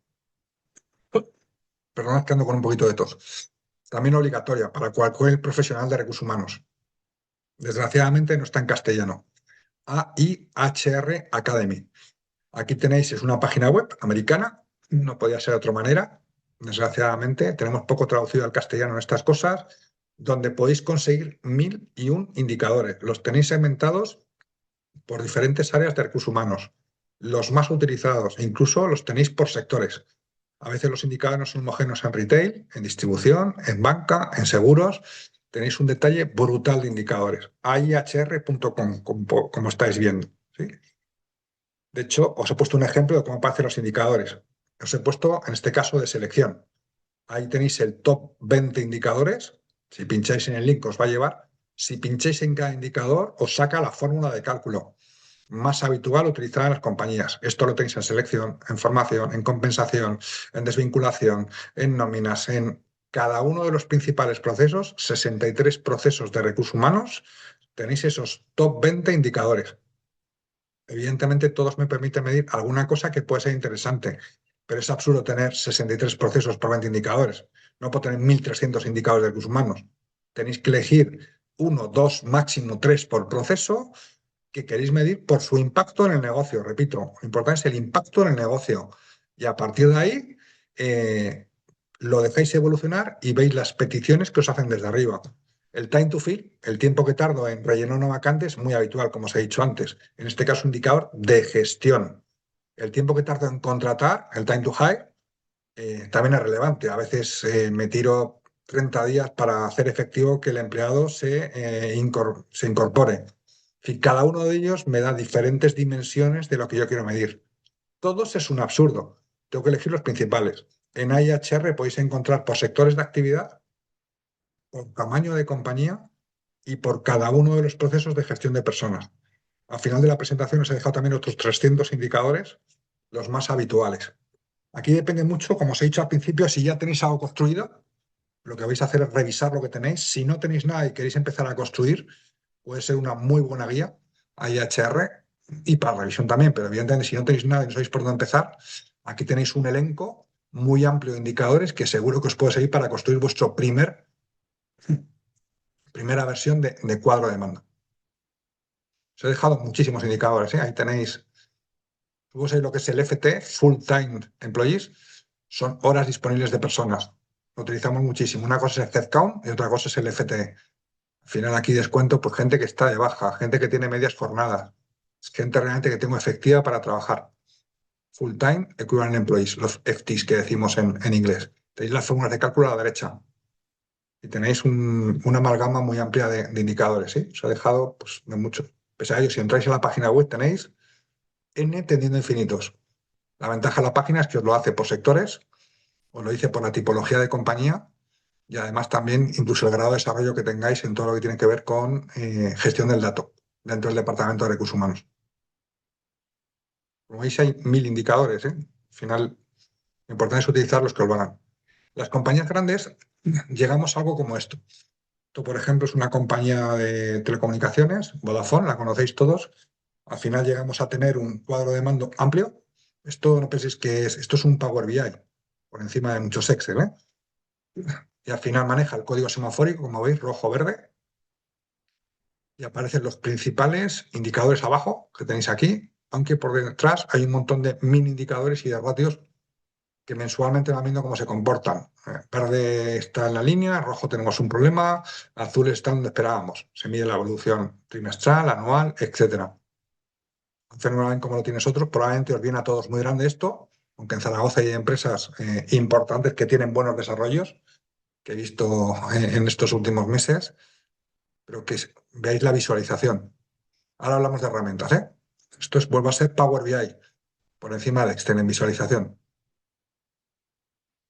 perdonad que ando con un poquito de tos, también obligatoria para cualquier profesional de recursos humanos. Desgraciadamente no está en castellano. AIHR Academy. Aquí tenéis, es una página web americana No podía ser de otra manera. Desgraciadamente, tenemos poco traducido al castellano estas cosas, donde podéis conseguir 1001 indicadores. Los tenéis segmentados por diferentes áreas de recursos humanos, los más utilizados, e incluso los tenéis por sectores. A veces los indicadores no son homogéneos en retail, en distribución, en banca, en seguros. Tenéis un detalle brutal de indicadores. AIHR.com, como estáis viendo. ¿Sí? De hecho, os he puesto un ejemplo de cómo aparecen los indicadores. Os he puesto, en este caso, de selección. Ahí tenéis el top 20 indicadores. Si pincháis en el link os va a llevar. Si pincháis en cada indicador, os saca la fórmula de cálculo más habitual utilizada en las compañías. Esto lo tenéis en selección, en formación, en compensación, en desvinculación, en nóminas, en cada uno de los principales procesos, 63 procesos de recursos humanos, tenéis esos top 20 indicadores. Evidentemente, todos me permiten medir alguna cosa que puede ser interesante, pero es absurdo tener 63 procesos por 20 indicadores. No puedo tener 1.300 indicadores de recursos humanos. Tenéis que elegir uno, dos, máximo tres por proceso que queréis medir por su impacto en el negocio. Repito, lo importante es el impacto en el negocio. Y a partir de ahí eh, lo dejáis evolucionar y veis las peticiones que os hacen desde arriba. El time to fill, el tiempo que tardo en rellenar una vacante, es muy habitual, como os he dicho antes. En este caso, un indicador de gestión. El tiempo que tardo en contratar, el time to hire, también es relevante. A veces me tiro 30 días para hacer efectivo que el empleado se incorpore. Y cada uno de ellos me da diferentes dimensiones de lo que yo quiero medir. Todos es un absurdo. Tengo que elegir los principales. En IHR podéis encontrar por sectores de actividad, por tamaño de compañía y por cada uno de los procesos de gestión de personas. Al final de la presentación os he dejado también otros 300 indicadores, los más habituales. Aquí depende mucho, como os he dicho al principio, si ya tenéis algo construido, lo que vais a hacer es revisar lo que tenéis. Si no tenéis nada y queréis empezar a construir, puede ser una muy buena guía a IHR y para revisión también, pero evidentemente si no tenéis nada y no sabéis por dónde empezar, aquí tenéis un elenco muy amplio de indicadores que seguro que os puede servir para construir vuestro primera versión de cuadro de mando. Os he dejado muchísimos indicadores, ¿eh? Ahí tenéis, luego sabéis lo que es el FT, Full Time Employees, son horas disponibles de personas. Lo utilizamos muchísimo. Una cosa es el headcount y otra cosa es el FTE. Al final aquí descuento por gente que está de baja, gente que tiene medias jornadas, gente realmente que tengo efectiva para trabajar. Full Time Equivalent Employees, los FTs que decimos en inglés. Tenéis las fórmulas de cálculo a la derecha y tenéis una amalgama muy amplia de indicadores. ¿Sí? Os he dejado pues, de muchos. Pese a ello, si entráis en la página web tenéis N tendiendo infinitos. La ventaja de la página es que os lo hace por sectores, os lo dice por la tipología de compañía y además también incluso el grado de desarrollo que tengáis en todo lo que tiene que ver con gestión del dato dentro del Departamento de Recursos Humanos. Como veis, hay 1.000 indicadores, ¿eh? Al final, lo importante es utilizar los que os valgan. Las compañías grandes llegamos a algo como esto. Esto, por ejemplo, es una compañía de telecomunicaciones, Vodafone, la conocéis todos. Al final llegamos a tener un cuadro de mando amplio. Esto no penséis que es, esto es un Power BI, por encima de muchos Excel, ¿eh? Y al final maneja el código semafórico, como veis, rojo-verde, y aparecen los principales indicadores abajo que tenéis aquí, aunque por detrás hay un montón de mini indicadores y de ratios que mensualmente van viendo cómo se comportan. Verde está en la línea, rojo tenemos un problema, azul está donde esperábamos. Se mide la evolución trimestral, anual, etcétera. Entonces, no ven cómo lo tienes otros, probablemente os viene a todos muy grande esto, aunque en Zaragoza hay empresas importantes que tienen buenos desarrollos, que he visto en estos últimos meses, pero que veáis la visualización. Ahora hablamos de herramientas, ¿eh? Esto vuelve a ser Power BI, por encima de Excel en visualización.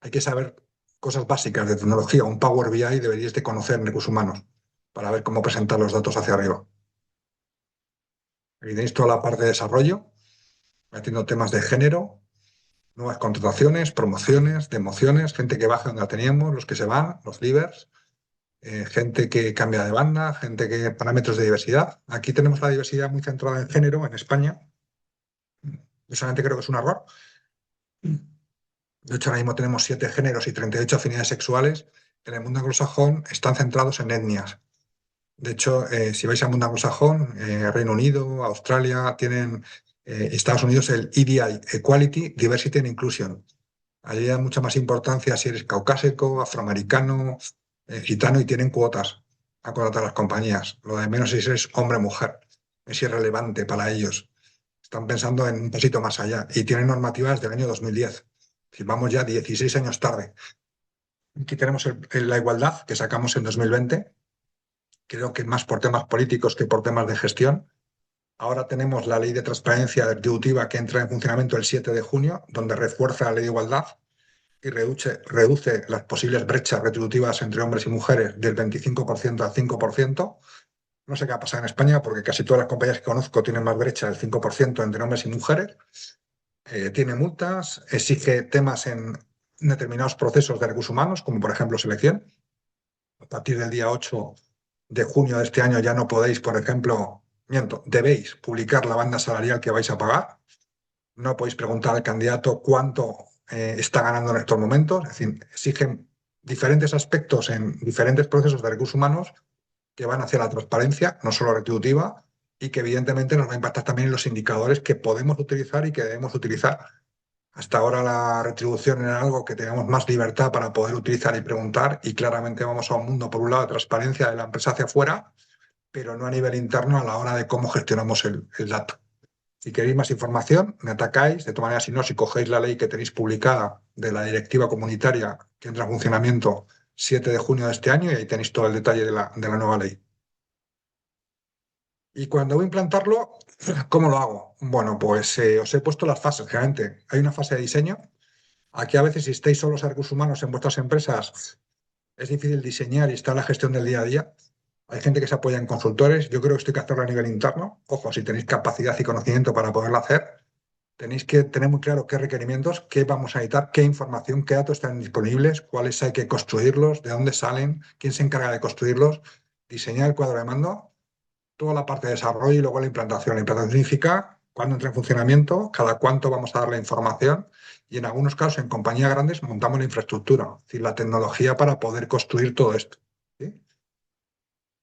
Hay que saber cosas básicas de tecnología. Un Power BI deberíais de conocer en recursos humanos para ver cómo presentar los datos hacia arriba. Aquí tenéis toda la parte de desarrollo, metiendo temas de género, nuevas contrataciones, promociones, demociones, gente que baja donde la teníamos, los que se van, los leavers, gente que cambia de banda, gente que parámetros de diversidad. Aquí tenemos la diversidad muy centrada en género en España. Yo solamente creo que es un error. De hecho, ahora mismo tenemos 7 géneros y 38 afinidades sexuales. En el mundo anglosajón están centrados en etnias. De hecho, si vais al mundo anglosajón, Reino Unido, Australia, tienen Estados Unidos el EDI, Equality, Diversity and Inclusion. Allí hay mucha más importancia si eres caucásico, afroamericano, gitano y tienen cuotas a contratar las compañías. Lo de menos es si eres hombre o mujer. Es irrelevante para ellos. Están pensando en un pasito más allá y tienen normativas del año 2010. Si vamos ya 16 años tarde. Aquí tenemos la igualdad que sacamos en 2020, creo que más por temas políticos que por temas de gestión. Ahora tenemos la ley de transparencia retributiva que entra en funcionamiento el 7 de junio, donde refuerza la ley de igualdad y reduce las posibles brechas retributivas entre hombres y mujeres del 25% al 5%. No sé qué va a pasar en España porque casi todas las compañías que conozco tienen más brecha del 5% entre hombres y mujeres. Tiene multas, exige temas en determinados procesos de recursos humanos, como por ejemplo selección. A partir del día 8 de junio de este año ya no podéis, por ejemplo, debéis publicar la banda salarial que vais a pagar. No podéis preguntar al candidato cuánto está ganando en estos momentos. Es decir, exigen diferentes aspectos en diferentes procesos de recursos humanos que van hacia la transparencia, no solo retributiva, y que evidentemente nos va a impactar también en los indicadores que podemos utilizar y que debemos utilizar. Hasta ahora la retribución era algo que teníamos más libertad para poder utilizar y preguntar, y claramente vamos a un mundo, por un lado, de transparencia de la empresa hacia afuera, pero no a nivel interno a la hora de cómo gestionamos el dato. Si queréis más información, me atacáis. De todas maneras, si no, si cogéis la ley que tenéis publicada de la directiva comunitaria que entra en funcionamiento 7 de junio de este año, y ahí tenéis todo el detalle de la nueva ley. Y cuando voy a implantarlo, ¿cómo lo hago? Bueno, pues os he puesto las fases, generalmente. Hay una fase de diseño. Aquí a veces, si estáis solos a recursos humanos en vuestras empresas, es difícil diseñar y está la gestión del día a día. Hay gente que se apoya en consultores. Yo creo que esto hay que hacerlo a nivel interno. Ojo, si tenéis capacidad y conocimiento para poderlo hacer, tenéis que tener muy claro qué requerimientos, qué vamos a necesitar, qué información, qué datos están disponibles, cuáles hay que construirlos, de dónde salen, quién se encarga de construirlos, diseñar el cuadro de mando, toda la parte de desarrollo y luego la implantación. La implantación significa cuándo entra en funcionamiento, cada cuánto vamos a dar la información y en algunos casos en compañías grandes montamos la infraestructura, es decir, la tecnología para poder construir todo esto. ¿Sí?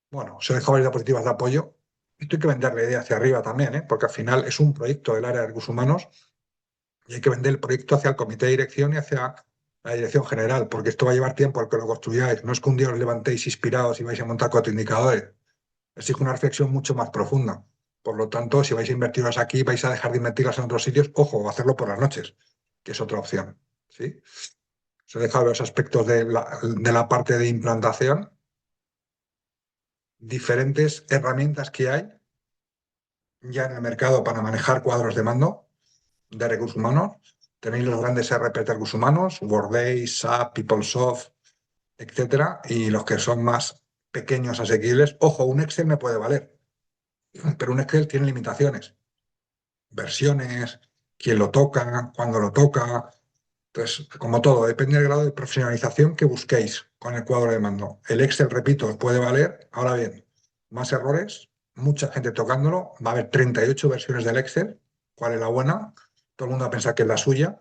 Bueno, os he dejado varias diapositivas de apoyo. Esto hay que vender la idea hacia arriba también, porque al final es un proyecto del área de recursos humanos y hay que vender el proyecto hacia el comité de dirección y hacia la dirección general, porque esto va a llevar tiempo el que lo construyáis. No es que un día os levantéis inspirados y vais a montar 4 indicadores. Exige una reflexión mucho más profunda. Por lo tanto, si vais a invertirlas aquí, vais a dejar de invertirlas en otros sitios, ojo, o hacerlo por las noches, que es otra opción. ¿Sí? Os he dejado los aspectos de la parte de implantación, diferentes herramientas que hay ya en el mercado para manejar cuadros de mando de recursos humanos. Tenéis los grandes ERP de recursos humanos, Workday, SAP, PeopleSoft, etcétera, y los que son más pequeños, asequibles. Ojo, un Excel me puede valer, pero un Excel tiene limitaciones, versiones, quién lo toca, cuándo lo toca. Entonces, como todo, depende del grado de profesionalización que busquéis con el cuadro de mando. El Excel, repito, os puede valer. Ahora bien, más errores, mucha gente tocándolo. Va a haber 38 versiones del Excel. ¿Cuál es la buena? Todo el mundo va a pensar que es la suya.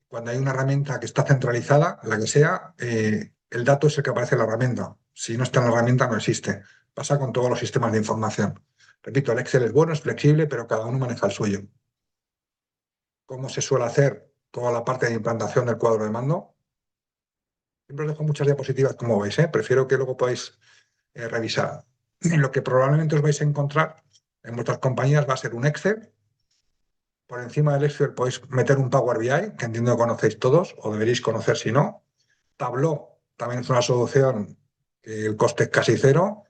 Cuando hay una herramienta que está centralizada, la que sea, el dato es el que aparece en la herramienta. Si no está en la herramienta, no existe. Pasa con todos los sistemas de información. Repito, el Excel es bueno, es flexible, pero cada uno maneja el suyo. ¿Cómo se suele hacer toda la parte de implantación del cuadro de mando? Siempre os dejo muchas diapositivas, como veis, ¿eh? Prefiero que luego podáis revisar. En lo que probablemente os vais a encontrar en vuestras compañías va a ser un Excel. Por encima del Excel podéis meter un Power BI, que entiendo que conocéis todos, o deberéis conocer si no. Tableau también es una solución que el coste es casi cero.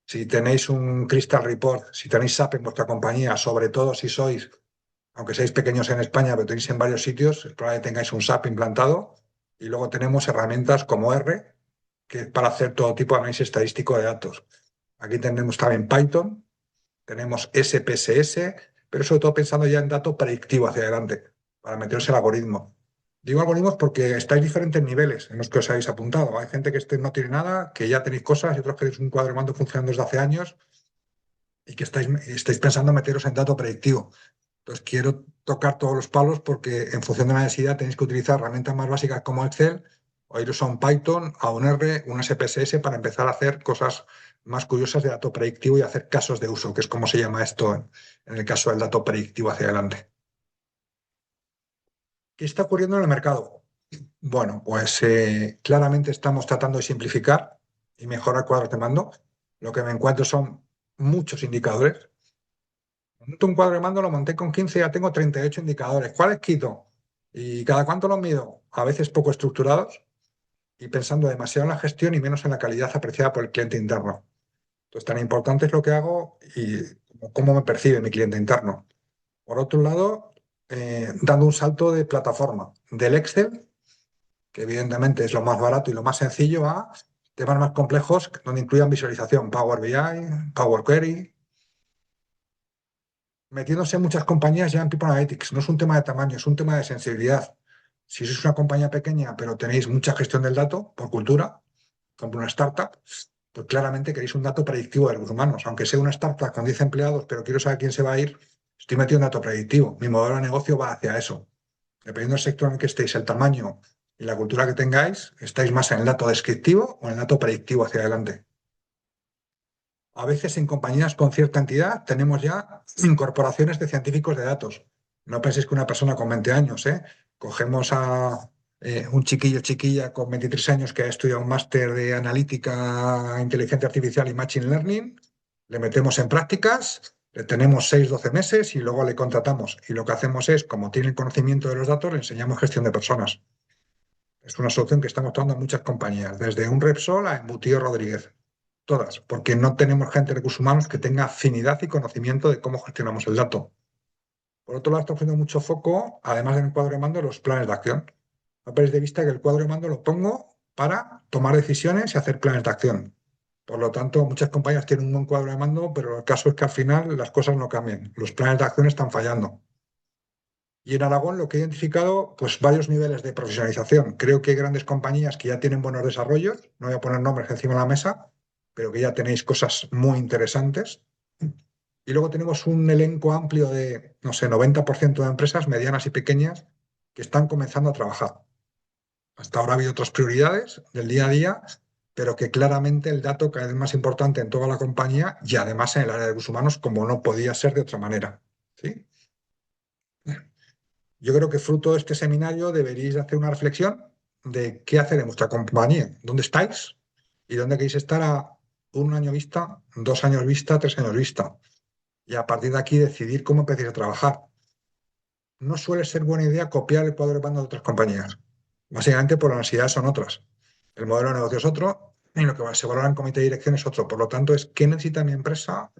Si tenéis un Crystal Report, si tenéis SAP en vuestra compañía, sobre todo si sois, aunque seáis pequeños en España, pero tenéis en varios sitios, probablemente tengáis un SAP implantado. Y luego tenemos herramientas como R, que es para hacer todo tipo de análisis estadístico de datos. Aquí tenemos también Python, tenemos SPSS, pero sobre todo pensando ya en dato predictivo hacia adelante, para meterse el algoritmo. Digo algoritmos porque estáis diferentes niveles en los que os habéis apuntado. Hay gente que no tiene nada, que ya tenéis cosas, y otros que tenéis un cuadro de mando funcionando desde hace años y que estáis pensando meteros en dato predictivo. Entonces quiero tocar todos los palos porque en función de la necesidad tenéis que utilizar herramientas más básicas como Excel o iros a un Python, a un R, un SPSS para empezar a hacer cosas más curiosas de dato predictivo y hacer casos de uso, que es como se llama esto en el caso del dato predictivo hacia adelante. ¿Qué está ocurriendo en el mercado? Bueno, pues claramente estamos tratando de simplificar y mejorar cuadros de mando. Lo que me encuentro son muchos indicadores. Monto un cuadro de mando, lo monté con 15, ya tengo 38 indicadores. ¿Cuáles quito? ¿Y cada cuánto los mido? A veces poco estructurados y pensando demasiado en la gestión y menos en la calidad apreciada por el cliente interno. Entonces, tan importante es lo que hago y cómo me percibe mi cliente interno. Por otro lado, dando un salto de plataforma, del Excel, que evidentemente es lo más barato y lo más sencillo, a temas más complejos donde incluyan visualización, Power BI, Power Query, metiéndose en muchas compañías ya en People Analytics. No es un tema de tamaño, es un tema de sensibilidad. Si sois una compañía pequeña, pero tenéis mucha gestión del dato por cultura, como una startup, pues claramente queréis un dato predictivo de los humanos. Aunque sea una startup con 10 empleados, pero quiero saber quién se va a ir, estoy metiendo un dato predictivo. Mi modelo de negocio va hacia eso. Dependiendo del sector en el que estéis, el tamaño y la cultura que tengáis, estáis más en el dato descriptivo o en el dato predictivo hacia adelante. A veces en compañías con cierta entidad tenemos ya incorporaciones de científicos de datos. No penséis que una persona con 20 años, ¿eh? Cogemos a un chiquillo chiquilla con 23 años que ha estudiado un máster de analítica, inteligencia artificial y machine learning, le metemos en prácticas, le tenemos 6 12 meses y luego le contratamos. Y lo que hacemos es, como tiene el conocimiento de los datos, le enseñamos gestión de personas. Es una solución que estamos tomando en muchas compañías, desde un Repsol a Embutido Rodríguez. Todas, porque no tenemos gente de recursos humanos que tenga afinidad y conocimiento de cómo gestionamos el dato. Por otro lado, está poniendo mucho foco, además del cuadro de mando, en los planes de acción. No perdéis de vista que el cuadro de mando lo pongo para tomar decisiones y hacer planes de acción. Por lo tanto, muchas compañías tienen un buen cuadro de mando, pero el caso es que al final las cosas no cambian. Los planes de acción están fallando. Y en Aragón lo que he identificado, pues varios niveles de profesionalización. Creo que hay grandes compañías que ya tienen buenos desarrollos, no voy a poner nombres encima de la mesa, pero que ya tenéis cosas muy interesantes. Y luego tenemos un elenco amplio de, no sé, 90% de empresas medianas y pequeñas que están comenzando a trabajar. Hasta ahora ha habido otras prioridades del día a día, pero que claramente el dato cada vez más importante en toda la compañía y además en el área de recursos humanos, como no podía ser de otra manera. ¿Sí? Yo creo que fruto de este seminario deberíais hacer una reflexión de qué hacer en vuestra compañía, dónde estáis y dónde queréis estar a 1 año vista, 2 años vista, 3 años vista. Y a partir de aquí decidir cómo empecéis a trabajar. No suele ser buena idea copiar el cuadro de mando de otras compañías. Básicamente por la necesidad son otras. El modelo de negocio es otro y lo que se valora en comité de dirección es otro. Por lo tanto, es qué necesita mi empresa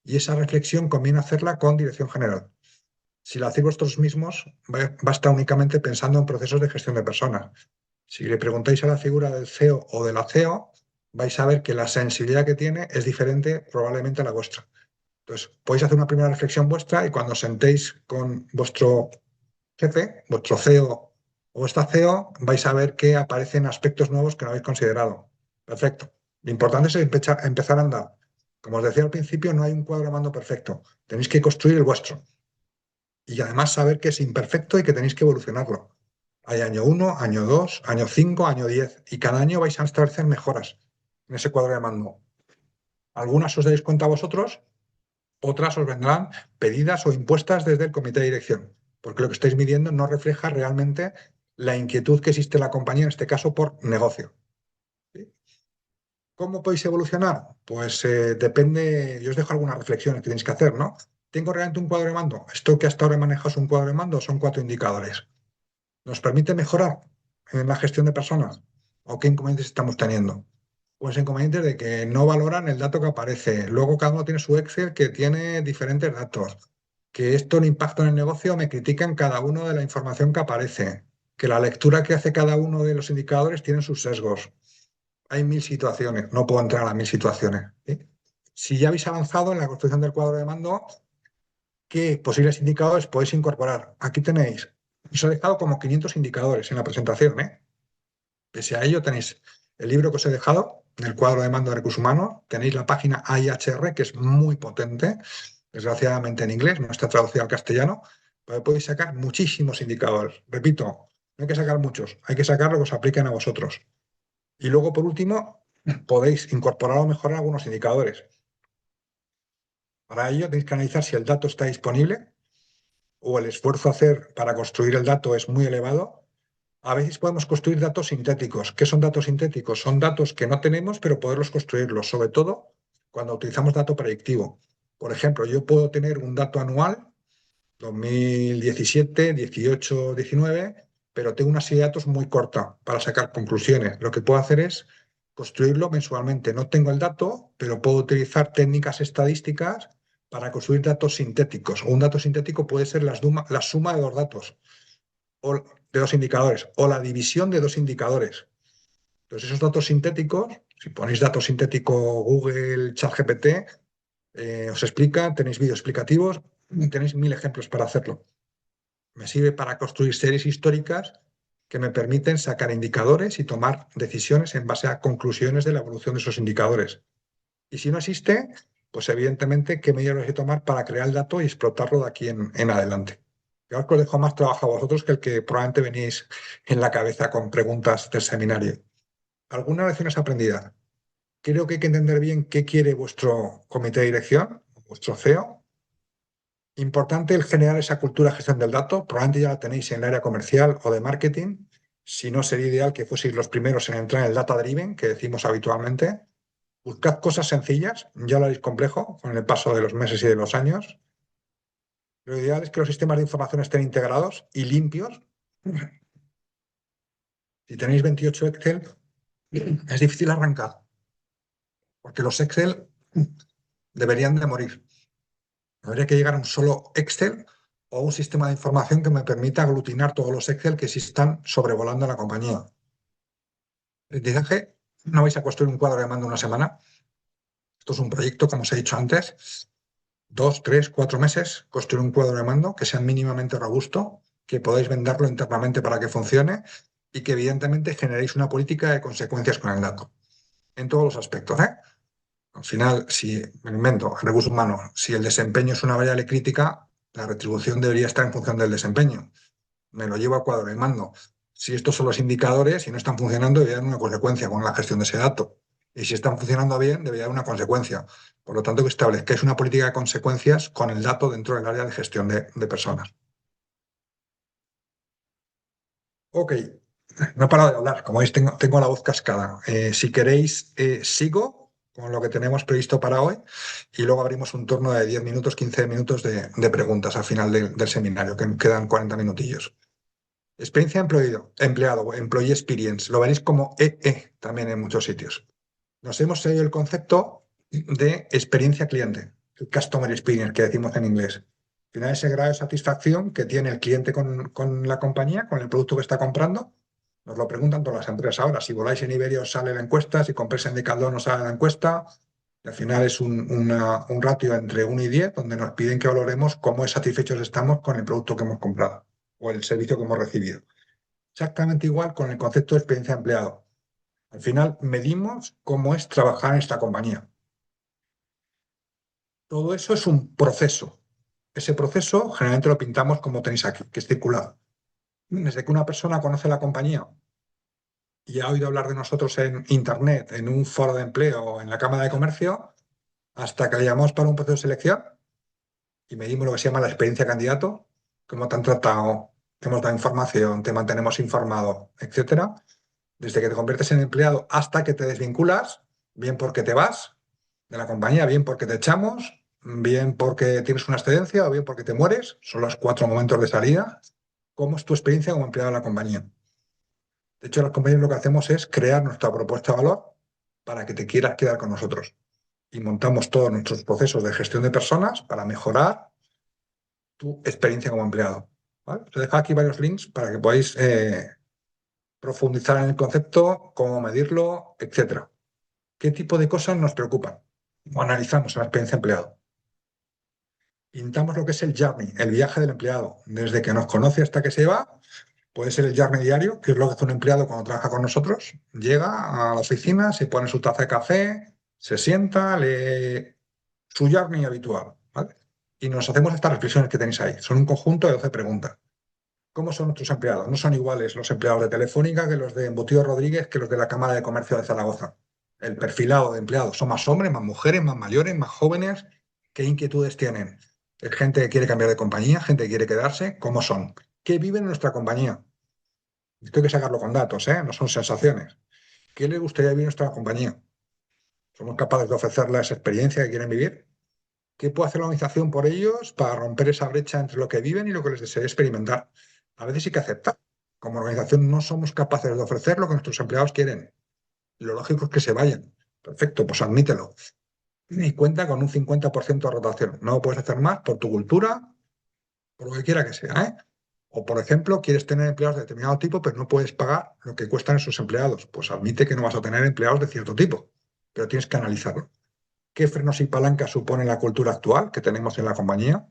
y esa reflexión conviene hacerla con dirección general. Si la hacéis vosotros mismos, basta únicamente pensando en procesos de gestión de personas. Si le preguntáis a la figura del CEO o de la CEO, vais a ver que la sensibilidad que tiene es diferente probablemente a la vuestra. Entonces, podéis hacer una primera reflexión vuestra y cuando os sentéis con vuestro jefe, vuestro CEO o vuestra CEO, vais a ver que aparecen aspectos nuevos que no habéis considerado. Perfecto. Lo importante es empezar a andar. Como os decía al principio, no hay un cuadro de mando perfecto. Tenéis que construir el vuestro y además saber que es imperfecto y que tenéis que evolucionarlo. Hay año 1, año 2, año 5, año 10 y cada año vais a establecer mejoras en ese cuadro de mando. Algunas os daréis cuenta vosotros, otras os vendrán pedidas o impuestas desde el comité de dirección, porque lo que estáis midiendo no refleja realmente la inquietud que existe en la compañía, en este caso por negocio. ¿Sí? ¿Cómo podéis evolucionar? Pues depende, yo os dejo algunas reflexiones que tenéis que hacer, ¿no? ¿Tengo realmente un cuadro de mando? ¿Esto que hasta ahora manejas es un cuadro de mando? Son 4 indicadores. ¿Nos permite mejorar en la gestión de personas? ¿O qué inconvenientes estamos teniendo? Pues inconvenientes de que no valoran el dato que aparece. Luego cada uno tiene su Excel que tiene diferentes datos. Que esto no impacta en el negocio, me critican cada uno de la información que aparece. Que la lectura que hace cada uno de los indicadores tiene sus sesgos. Hay 1000 situaciones, no puedo entrar a las 1000 situaciones. ¿Sí? Si ya habéis avanzado en la construcción del cuadro de mando, ¿qué posibles indicadores podéis incorporar? Aquí tenéis, os he dejado como 500 indicadores en la presentación, ¿eh? Pese a ello, tenéis el libro que os he dejado, el cuadro de mando de recursos humanos, tenéis la página AIHR, que es muy potente, desgraciadamente en inglés, no está traducida al castellano, pero podéis sacar muchísimos indicadores. Repito, no hay que sacar muchos, hay que sacar lo que os apliquen a vosotros. Y luego, por último, podéis incorporar o mejorar algunos indicadores. Para ello, tenéis que analizar si el dato está disponible o el esfuerzo a hacer para construir el dato es muy elevado. A veces podemos construir datos sintéticos. ¿Qué son datos sintéticos? Son datos que no tenemos, pero poderlos construirlos, sobre todo cuando utilizamos dato predictivo. Por ejemplo, yo puedo tener un dato anual, 2017, 18, 19, pero tengo una serie de datos muy corta para sacar conclusiones. Lo que puedo hacer es construirlo mensualmente. No tengo el dato, pero puedo utilizar técnicas estadísticas para construir datos sintéticos. O un dato sintético puede ser la suma de dos datos o de dos indicadores o la división de dos indicadores. Entonces, esos datos sintéticos, si ponéis datos sintético Google, ChatGPT, os explica, tenéis vídeos explicativos, tenéis 1000 ejemplos para hacerlo. Me sirve para construir series históricas que me permiten sacar indicadores y tomar decisiones en base a conclusiones de la evolución de esos indicadores. Y si no existe, pues evidentemente, ¿qué medidas hay que tomar para crear el dato y explotarlo de aquí en adelante? Yo os dejo más trabajo a vosotros que el que probablemente venís en la cabeza con preguntas del seminario. ¿Alguna lección aprendida? Creo que hay que entender bien qué quiere vuestro comité de dirección, vuestro CEO. Importante el generar esa cultura de gestión del dato. Probablemente ya la tenéis en el área comercial o de marketing. Si no, sería ideal que fueseis los primeros en entrar en el data driven, que decimos habitualmente. Buscad cosas sencillas, ya lo haréis complejo con el paso de los meses y de los años. Lo ideal es que los sistemas de información estén integrados y limpios. Si tenéis 28 Excel, es difícil arrancar, porque los Excel deberían de morir. Habría que llegar a un solo Excel o un sistema de información que me permita aglutinar todos los Excel que existan sobrevolando la compañía. Aprendizaje, no vais a construir un cuadro de mando en una semana. Esto es un proyecto, como os he dicho antes, 2, 3, 4 meses, construir un cuadro de mando que sea mínimamente robusto, que podáis venderlo internamente para que funcione y que evidentemente generéis una política de consecuencias con el dato, en todos los aspectos, ¿eh? Al final, si me lo invento, recursos humanos, si el desempeño es una variable crítica, la retribución debería estar en función del desempeño. Me lo llevo a cuadro de mando. Si estos son los indicadores y no están funcionando, debería haber una consecuencia con la gestión de ese dato. Y si están funcionando bien, debería haber una consecuencia. Por lo tanto, que establezcáis una política de consecuencias con el dato dentro del área de gestión de personas. Ok, no he parado de hablar. Como veis, tengo la voz cascada. Si queréis, sigo con lo que tenemos previsto para hoy y luego abrimos un turno de 10 minutos, 15 minutos de preguntas al final del seminario, que quedan 40 minutillos. Experiencia empleado, employee experience. Lo veréis como EE también en muchos sitios. Nos hemos seguido el concepto de experiencia cliente, el customer experience que decimos en inglés. Al final, ese grado de satisfacción que tiene el cliente con la compañía, con el producto que está comprando. Nos lo preguntan todas las empresas ahora. Si voláis en Iberia os sale la encuesta, si compráis en Decathlon os sale la encuesta. Y al final es un ratio entre 1 y 10, donde nos piden que valoremos cómo satisfechos estamos con el producto que hemos comprado o el servicio que hemos recibido. Exactamente igual con el concepto de experiencia de empleado. Al final medimos cómo es trabajar en esta compañía. Todo eso es un proceso. Ese proceso generalmente lo pintamos como tenéis aquí, que es circular. Desde que una persona conoce la compañía y ha oído hablar de nosotros en Internet, en un foro de empleo o en la Cámara de Comercio, hasta que le llamamos para un proceso de selección y medimos lo que se llama la experiencia candidato, cómo te han tratado, te hemos dado información, te mantenemos informado, etcétera. Desde que te conviertes en empleado hasta que te desvinculas, bien porque te vas de la compañía, bien porque te echamos, bien porque tienes una excedencia o bien porque te mueres, son los 4 momentos de salida. ¿Cómo es tu experiencia como empleado de la compañía? De hecho, las compañías lo que hacemos es crear nuestra propuesta de valor para que te quieras quedar con nosotros. Y montamos todos nuestros procesos de gestión de personas para mejorar tu experiencia como empleado. ¿Vale? Os he dejado aquí varios links para que podáis profundizar en el concepto, cómo medirlo, etcétera. ¿Qué tipo de cosas nos preocupan? O analizamos en la experiencia empleado. Pintamos lo que es el journey, el viaje del empleado, desde que nos conoce hasta que se va. Puede ser el journey diario, que es lo que hace un empleado cuando trabaja con nosotros. Llega a la oficina, se pone su taza de café, se sienta, lee su journey habitual, ¿vale? Y nos hacemos estas reflexiones que tenéis ahí. Son un conjunto de 12 preguntas. ¿Cómo son nuestros empleados? No son iguales los empleados de Telefónica que los de Embutido Rodríguez que los de la Cámara de Comercio de Zaragoza. El perfilado de empleados son más hombres, más mujeres, más mayores, más jóvenes. ¿Qué inquietudes tienen? ¿Es gente que quiere cambiar de compañía? ¿Gente que quiere quedarse? ¿Cómo son? ¿Qué viven en nuestra compañía? Esto hay que sacarlo con datos, ¿eh? No son sensaciones. ¿Qué les gustaría vivir en nuestra compañía? ¿Somos capaces de ofrecerles esa experiencia que quieren vivir? ¿Qué puede hacer la organización por ellos para romper esa brecha entre lo que viven y lo que les desea experimentar? A veces sí que aceptar. Como organización no somos capaces de ofrecer lo que nuestros empleados quieren. Lo lógico es que se vayan. Perfecto, pues admítelo. Y cuenta con un 50% de rotación. No puedes hacer más por tu cultura, por lo que quiera que sea, ¿eh? O, por ejemplo, quieres tener empleados de determinado tipo, pero no puedes pagar lo que cuestan esos empleados. Pues admite que no vas a tener empleados de cierto tipo, pero tienes que analizarlo. ¿Qué frenos y palancas supone la cultura actual que tenemos en la compañía?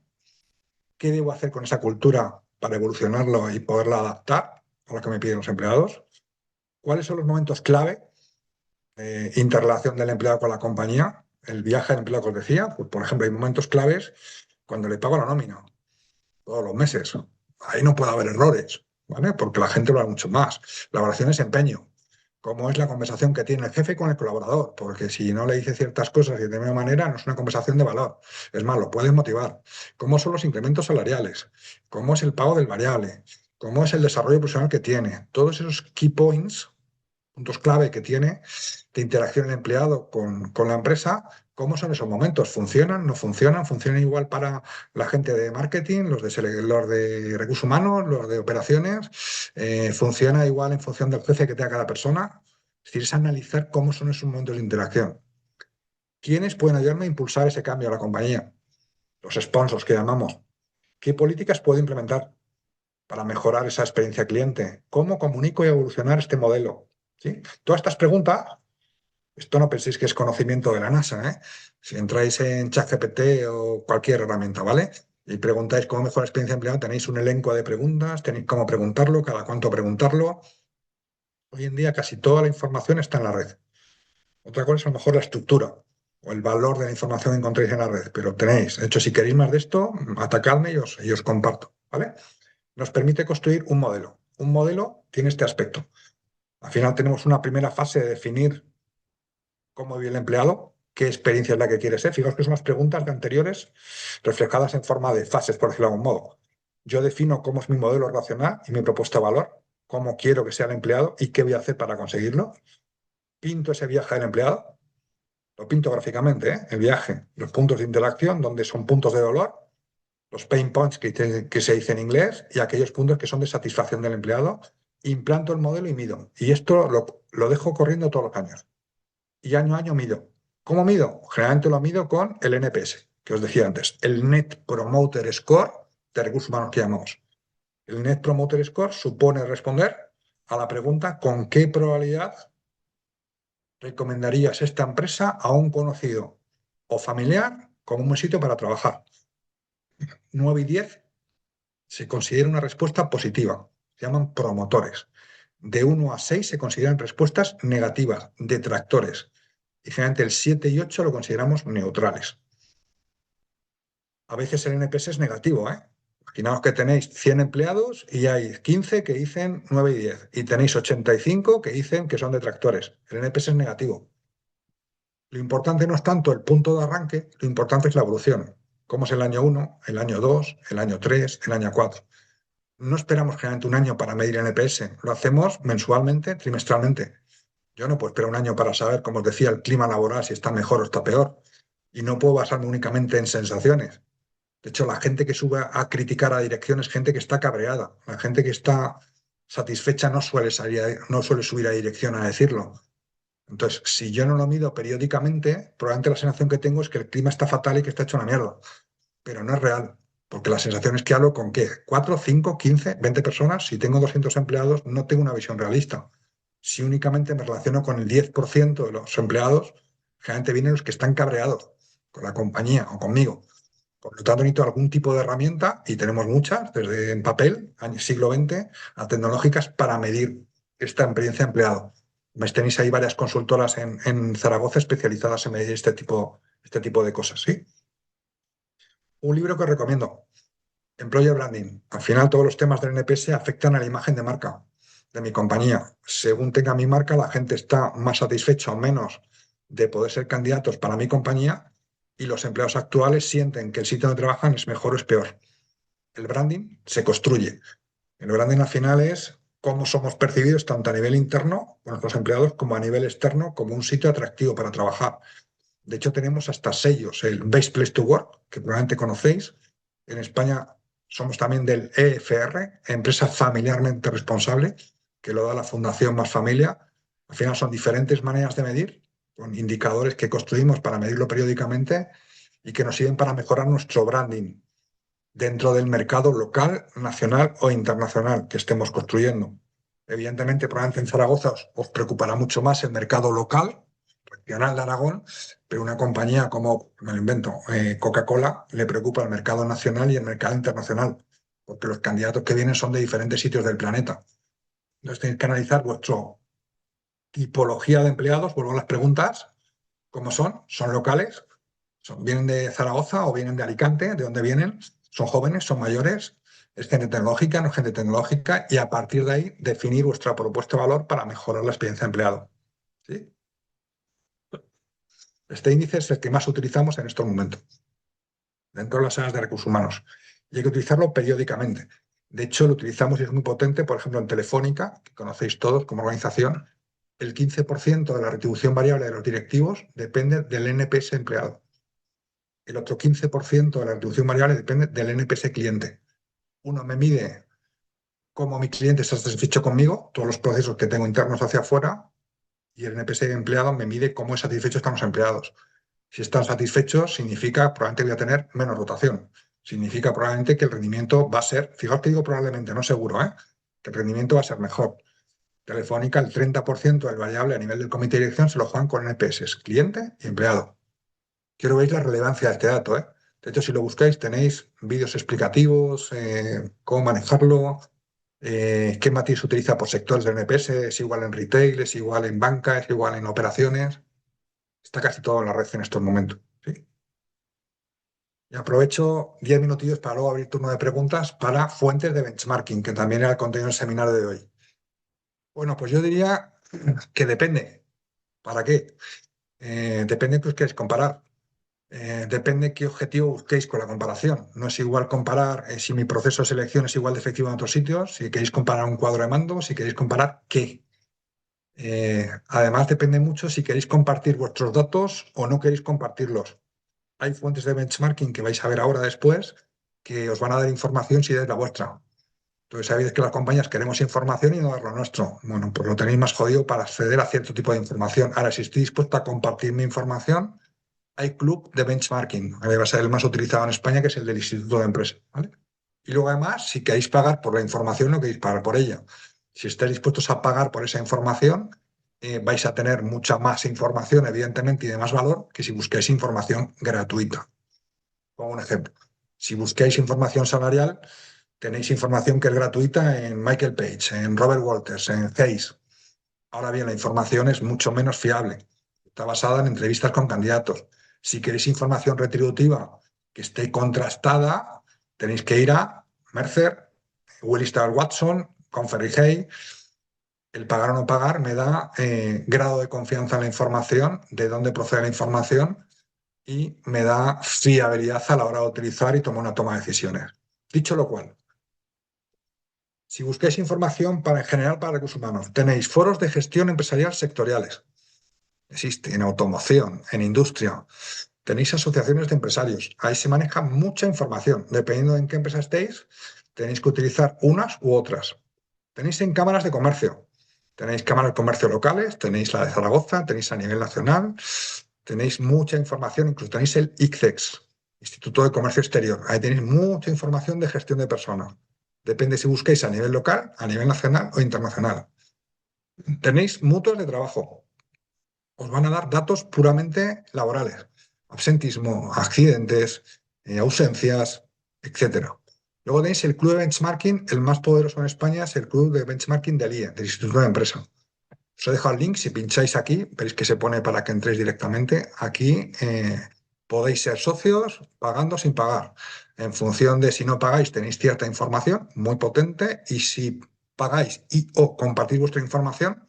¿Qué debo hacer con esa cultura para evolucionarlo y poderla adaptar a lo que me piden los empleados? ¿Cuáles son los momentos clave de interrelación del empleado con la compañía? El viaje del empleado que os decía, pues, por ejemplo, hay momentos claves cuando le pago la nómina, todos los meses. Ahí no puede haber errores, ¿vale? Porque la gente lo hará mucho más. La evaluación es empeño. ¿Cómo es la conversación que tiene el jefe con el colaborador? Porque si no le dice ciertas cosas y de alguna manera, no es una conversación de valor. Es más, lo puedes motivar. ¿Cómo son los incrementos salariales? ¿Cómo es el pago del variable? ¿Cómo es el desarrollo profesional que tiene? Todos esos key points, puntos clave que tiene de interacción el empleado con la empresa. ¿Cómo son esos momentos? ¿Funcionan? ¿No funcionan? ¿Funcionan igual para la gente de marketing, los de recursos humanos, los de operaciones? ¿Funciona igual en función del jefe que tenga cada persona? Es decir, es analizar cómo son esos momentos de interacción. ¿Quiénes pueden ayudarme a impulsar ese cambio a la compañía? Los sponsors que llamamos. ¿Qué políticas puedo implementar para mejorar esa experiencia cliente? ¿Cómo comunico y evolucionar este modelo? ¿Sí? Todas estas preguntas. Esto no penséis que es conocimiento de la NASA, ¿eh? Si entráis en ChatGPT o cualquier herramienta, ¿vale? Y preguntáis cómo mejor experiencia de empleado, tenéis un elenco de preguntas, tenéis cómo preguntarlo, cada cuánto preguntarlo. Hoy en día casi toda la información está en la red. Otra cosa es a lo mejor la estructura o el valor de la información que encontréis en la red, pero tenéis. De hecho, si queréis más de esto, atacadme y os comparto, ¿vale? Nos permite construir un modelo. Un modelo tiene este aspecto. Al final tenemos una primera fase de definir cómo vive el empleado, qué experiencia es la que quiere ser. Fijaos que son las preguntas de anteriores reflejadas en forma de fases, por decirlo de algún modo. Yo defino cómo es mi modelo racional y mi propuesta de valor, cómo quiero que sea el empleado y qué voy a hacer para conseguirlo. Pinto ese viaje del empleado, lo pinto gráficamente, ¿eh? El viaje, los puntos de interacción, donde son puntos de dolor, los pain points que se dice en inglés y aquellos puntos que son de satisfacción del empleado. Implanto el modelo y mido. Y esto lo dejo corriendo todos los años y año a año mido. ¿Cómo mido? Generalmente lo mido con el NPS, que os decía antes, el Net Promoter Score de recursos humanos que llamamos. El Net Promoter Score supone responder a la pregunta ¿con qué probabilidad recomendarías esta empresa a un conocido o familiar como un buen sitio para trabajar? 9 y 10 se considera una respuesta positiva, se llaman promotores. De 1 a 6 se consideran respuestas negativas, detractores. Y generalmente el 7 y 8 lo consideramos neutrales. A veces el NPS es negativo, ¿eh? Imaginaos que tenéis 100 empleados y hay 15 que dicen 9 y 10 y tenéis 85 que dicen que son detractores. El NPS es negativo. Lo importante no es tanto el punto de arranque, lo importante es la evolución. ¿Cómo es el año 1, el año 2, el año 3, el año 4? No esperamos generalmente un año para medir el NPS, lo hacemos mensualmente, trimestralmente. Yo no puedo esperar un año para saber, como os decía, el clima laboral, si está mejor o está peor. Y no puedo basarme únicamente en sensaciones. De hecho, la gente que sube a criticar a dirección es gente que está cabreada. La gente que está satisfecha no suele subir a dirección a decirlo. Entonces, si yo no lo mido periódicamente, probablemente la sensación que tengo es que el clima está fatal y que está hecho una mierda. Pero no es real, porque la sensación es que hablo con ¿qué? ¿4, 5, 15, 20 personas? Si tengo 200 empleados, no tengo una visión realista. Si únicamente me relaciono con el 10% de los empleados, generalmente vienen los que están cabreados con la compañía o conmigo. Por lo tanto, necesito algún tipo de herramienta, y tenemos muchas, desde en papel, año siglo XX, a tecnológicas para medir esta experiencia de empleado. Tenéis ahí varias consultoras en Zaragoza especializadas en medir este tipo de cosas, ¿sí? Un libro que os recomiendo, Employer Branding. Al final, todos los temas del NPS afectan a la imagen de marca de mi compañía. Según tenga mi marca, la gente está más satisfecha o menos de poder ser candidatos para mi compañía y los empleados actuales sienten que el sitio donde trabajan es mejor o es peor. El branding se construye. El branding al final es cómo somos percibidos tanto a nivel interno con nuestros empleados como a nivel externo como un sitio atractivo para trabajar. De hecho, tenemos hasta sellos, el Best Place to Work, que probablemente conocéis. En España somos también del EFR, Empresa Familiarmente Responsable, que lo da la Fundación Más Familia. Al final son diferentes maneras de medir, con indicadores que construimos para medirlo periódicamente y que nos sirven para mejorar nuestro branding dentro del mercado local, nacional o internacional que estemos construyendo. Evidentemente, probablemente en Zaragoza os preocupará mucho más el mercado local, regional de Aragón, pero una compañía como, me lo invento, Coca-Cola, le preocupa el mercado nacional y el mercado internacional, porque los candidatos que vienen son de diferentes sitios del planeta. Entonces tenéis que analizar vuestra tipología de empleados, vuelvo a las preguntas, ¿cómo son? ¿Son locales? ¿Vienen de Zaragoza o vienen de Alicante? ¿De dónde vienen? ¿Son jóvenes? ¿Son mayores? ¿Es gente tecnológica? ¿No es gente tecnológica? Y a partir de ahí definir vuestra propuesta de valor para mejorar la experiencia de empleado. ¿Sí? Este índice es el que más utilizamos en estos momentos dentro de las áreas de recursos humanos. Y hay que utilizarlo periódicamente. De hecho, lo utilizamos y es muy potente, por ejemplo, en Telefónica, que conocéis todos como organización, el 15% de la retribución variable de los directivos depende del NPS empleado. El otro 15% de la retribución variable depende del NPS cliente. Uno me mide cómo mi cliente está satisfecho conmigo, todos los procesos que tengo internos hacia afuera, y el NPS de empleado me mide cómo satisfechos están los empleados. Si están satisfechos, significa probablemente voy a tener menos rotación. Significa probablemente que el rendimiento va a ser, fijaos que digo probablemente, no seguro, que el rendimiento va a ser mejor. Telefónica, el 30% del variable a nivel del comité de dirección se lo juegan con NPS, cliente y empleado. Quiero ver la relevancia de este dato, ¿eh? De hecho, si lo buscáis, tenéis vídeos explicativos, cómo manejarlo, qué matiz se utiliza por sectores del NPS, es igual en retail, es igual en banca, es igual en operaciones. Está casi todo en la red en estos momentos. ¿Sí? Y aprovecho 10 minutillos para luego abrir turno de preguntas para fuentes de benchmarking, que también era el contenido del seminario de hoy. Bueno, pues yo diría que depende. ¿Para qué? Depende que os queréis comparar. Depende qué objetivo busquéis con la comparación. No es igual comparar si mi proceso de selección es igual de efectivo en otros sitios, si queréis comparar un cuadro de mando, si queréis comparar qué. Además, depende mucho si queréis compartir vuestros datos o no queréis compartirlos. Hay fuentes de benchmarking que vais a ver ahora después que os van a dar información si dais la vuestra. Entonces, sabéis que las compañías queremos información y no dar lo nuestro. Bueno, pues lo tenéis más jodido para acceder a cierto tipo de información. Ahora, si estoy dispuesto a compartir mi información, hay club de benchmarking. Va a ser el más utilizado en España, que es el del Instituto de Empresa. ¿Vale? Y luego, además, si queréis pagar por la información, no queréis pagar por ella. Si estáis dispuestos a pagar por esa información, vais a tener mucha más información, evidentemente, y de más valor que si busquáis información gratuita. Pongo un ejemplo. Si busquáis información salarial, tenéis información que es gratuita en Michael Page, en Robert Walters, en Hayes. Ahora bien, la información es mucho menos fiable. Está basada en entrevistas con candidatos. Si queréis información retributiva que esté contrastada, tenéis que ir a Mercer, Willis Towers Watson, Conferry Hay. El pagar o no pagar me da grado de confianza en la información, de dónde procede la información y me da fiabilidad a la hora de utilizar y tomar una toma de decisiones. Dicho lo cual, si buscáis información para, en general para recursos humanos, tenéis foros de gestión empresarial sectoriales. Existe en automoción, en industria. Tenéis asociaciones de empresarios. Ahí se maneja mucha información. Dependiendo de en qué empresa estéis, tenéis que utilizar unas u otras. Tenéis en cámaras de comercio. Tenéis cámaras de comercio locales, tenéis la de Zaragoza, tenéis a nivel nacional, tenéis mucha información, incluso tenéis el ICEX, Instituto de Comercio Exterior. Ahí tenéis mucha información de gestión de personas. Depende si busquéis a nivel local, a nivel nacional o internacional. Tenéis mutuos de trabajo. Os van a dar datos puramente laborales. Absentismo, accidentes, ausencias, etcétera. Luego tenéis el club de benchmarking, el más poderoso en España es el club de benchmarking del IE, del Instituto de Empresa. Os he dejado el link, si pincháis aquí, veréis que se pone para que entréis directamente. Aquí podéis ser socios pagando sin pagar. En función de si no pagáis, tenéis cierta información muy potente y si pagáis y o compartís vuestra información,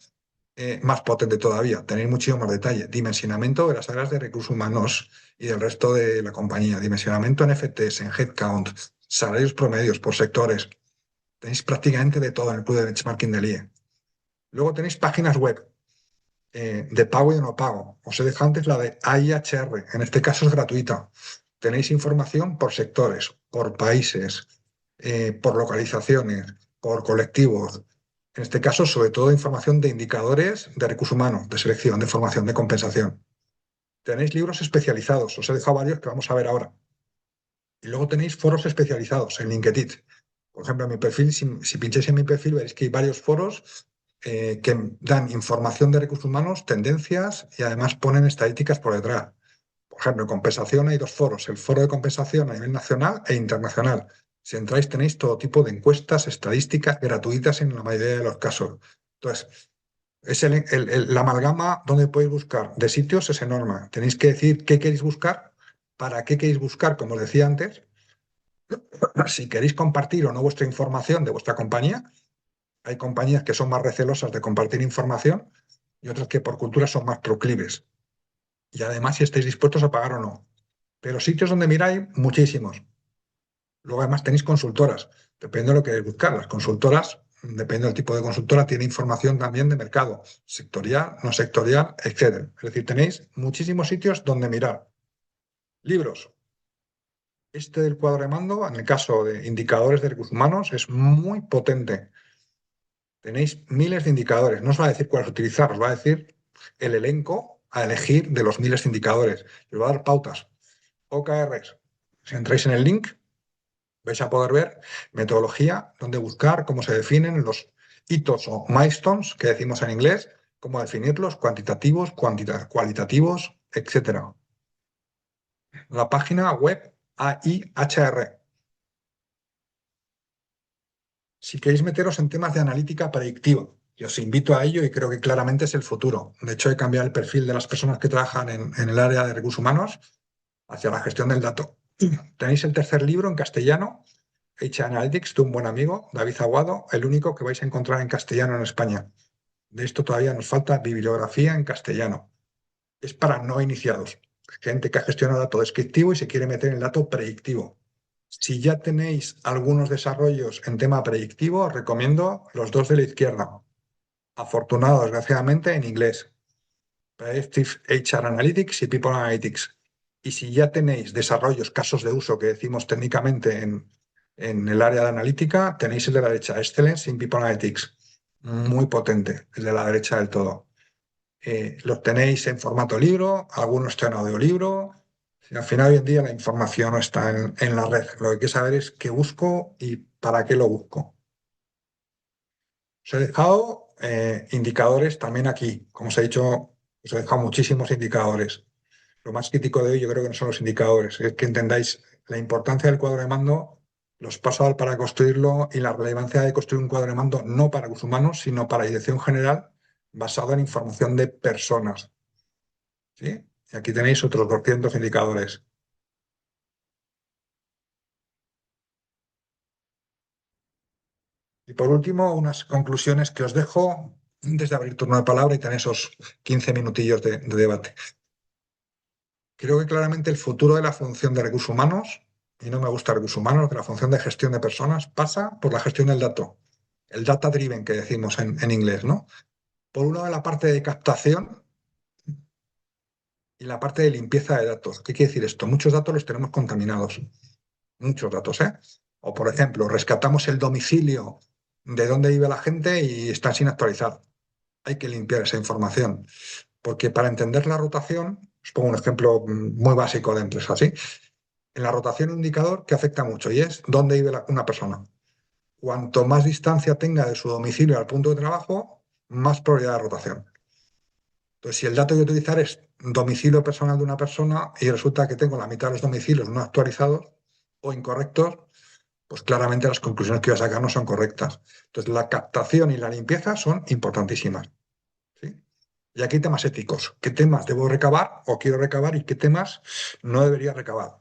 más potente todavía. Tenéis muchísimo más detalle. Dimensionamiento de las áreas de recursos humanos y del resto de la compañía. Dimensionamiento en FTs, en headcount, salarios promedios por sectores. Tenéis prácticamente de todo en el club de benchmarking del IE. Luego tenéis páginas web de pago y de no pago. Os he dejado antes la de AIHR, en este caso es gratuita. Tenéis información por sectores, por países, por localizaciones, por colectivos. En este caso, sobre todo, información de indicadores de recursos humanos, de selección, de formación, de compensación. Tenéis libros especializados, os he dejado varios que vamos a ver ahora. Y luego tenéis foros especializados en LinkedIn. Por ejemplo, en mi perfil, si pincháis en mi perfil, veréis que hay varios foros que dan información de recursos humanos, tendencias y además ponen estadísticas por detrás. Por ejemplo, en compensación hay dos foros, el foro de compensación a nivel nacional e internacional. Si entráis tenéis todo tipo de encuestas, estadísticas gratuitas en la mayoría de los casos. Entonces, es la amalgama donde podéis buscar de sitios es enorme. Tenéis que decir qué queréis buscar, para qué queréis buscar, como os decía antes, si queréis compartir o no vuestra información de vuestra compañía. Hay compañías que son más recelosas de compartir información y otras que por cultura son más proclives. Y además si estáis dispuestos a pagar o no. Pero sitios donde miráis, muchísimos. Luego además tenéis consultoras. Depende de lo que queréis buscar. Las consultoras, depende del tipo de consultora, tiene información también de mercado, sectorial, no sectorial, etcétera. Es decir, tenéis muchísimos sitios donde mirar. Libros. Este del cuadro de mando, en el caso de indicadores de recursos humanos, es muy potente. Tenéis miles de indicadores. No os va a decir cuáles utilizar, os va a decir el elenco a elegir de los miles de indicadores. Os va a dar pautas. OKRs. Si entráis en el link, vais a poder ver metodología, dónde buscar, cómo se definen los hitos o milestones, que decimos en inglés, cómo definirlos, cuantitativos, cualitativos, etcétera. La página web AIHR. Si queréis meteros en temas de analítica predictiva, y os invito a ello y creo que claramente es el futuro. De hecho, he cambiado el perfil de las personas que trabajan en el área de recursos humanos hacia la gestión del dato. Tenéis el tercer libro en castellano, H Analytics, de un buen amigo, David Aguado, el único que vais a encontrar en castellano en España. De esto todavía nos falta bibliografía en castellano. Es para no iniciados, gente que gestiona dato descriptivo y se quiere meter en el dato predictivo. Si ya tenéis algunos desarrollos en tema predictivo, os recomiendo los dos de la izquierda. Afortunado, desgraciadamente, en inglés. Predictive HR Analytics y People Analytics. Y si ya tenéis desarrollos, casos de uso que decimos técnicamente en el área de analítica, tenéis el de la derecha, Excellence in People Analytics. Muy potente, el de la derecha del todo. Los tenéis en formato libro, algunos están en audiolibro. Al final, hoy en día, la información no está en la red. Lo que hay que saber es qué busco y para qué lo busco. Os he dejado indicadores también aquí. Como os he dicho, os he dejado muchísimos indicadores. Lo más crítico de hoy yo creo que no son los indicadores, es que entendáis la importancia del cuadro de mando, los pasos a dar para construirlo y la relevancia de construir un cuadro de mando no para los humanos, sino para la dirección general basado en información de personas. ¿Sí? Y aquí tenéis otros 200 indicadores. Y por último, unas conclusiones que os dejo antes de abrir turno de palabra y tener esos 15 minutillos de debate. Creo que claramente el futuro de la función de recursos humanos, y no me gusta recursos humanos, de la función de gestión de personas, pasa por la gestión del dato, el data driven que decimos en inglés, ¿no? Por una de la parte de captación y la parte de limpieza de datos. ¿Qué quiere decir esto? Muchos datos los tenemos contaminados, muchos datos, ¿eh? O por ejemplo, rescatamos el domicilio de dónde vive la gente y están sin actualizar. Hay que limpiar esa información, porque para entender la rotación, os pongo un ejemplo muy básico de empresa, ¿sí? En la rotación un indicador que afecta mucho y es dónde vive una persona. Cuanto más distancia tenga de su domicilio al punto de trabajo, más probabilidad de rotación. Entonces, si el dato que utilizar es domicilio personal de una persona y resulta que tengo la mitad de los domicilios no actualizados o incorrectos, pues claramente las conclusiones que voy a sacar no son correctas. Entonces, la captación y la limpieza son importantísimas. ¿Sí? Y aquí hay temas éticos. ¿Qué temas debo recabar o quiero recabar y qué temas no debería recabar?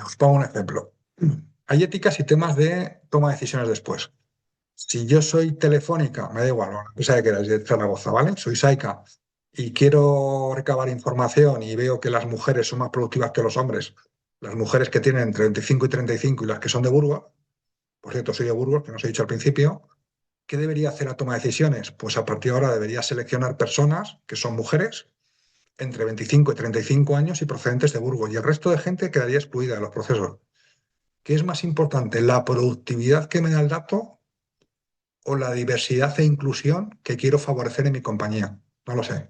Os pongo un ejemplo. Hay éticas y temas de toma de decisiones después. Si yo soy Telefónica, me da igual, la empresa que queráis, de Zaragoza, ¿vale? Soy Saika y quiero recabar información y veo que las mujeres son más productivas que los hombres, las mujeres que tienen entre 25 y 35 y las que son de Burgos, por cierto, soy de Burgos, que no os he dicho al principio. ¿Qué debería hacer a toma de decisiones? Pues a partir de ahora debería seleccionar personas que son mujeres entre 25 y 35 años y procedentes de Burgos, y el resto de gente quedaría excluida de los procesos. ¿Qué es más importante, la productividad que me da el dato o la diversidad e inclusión que quiero favorecer en mi compañía? No lo sé.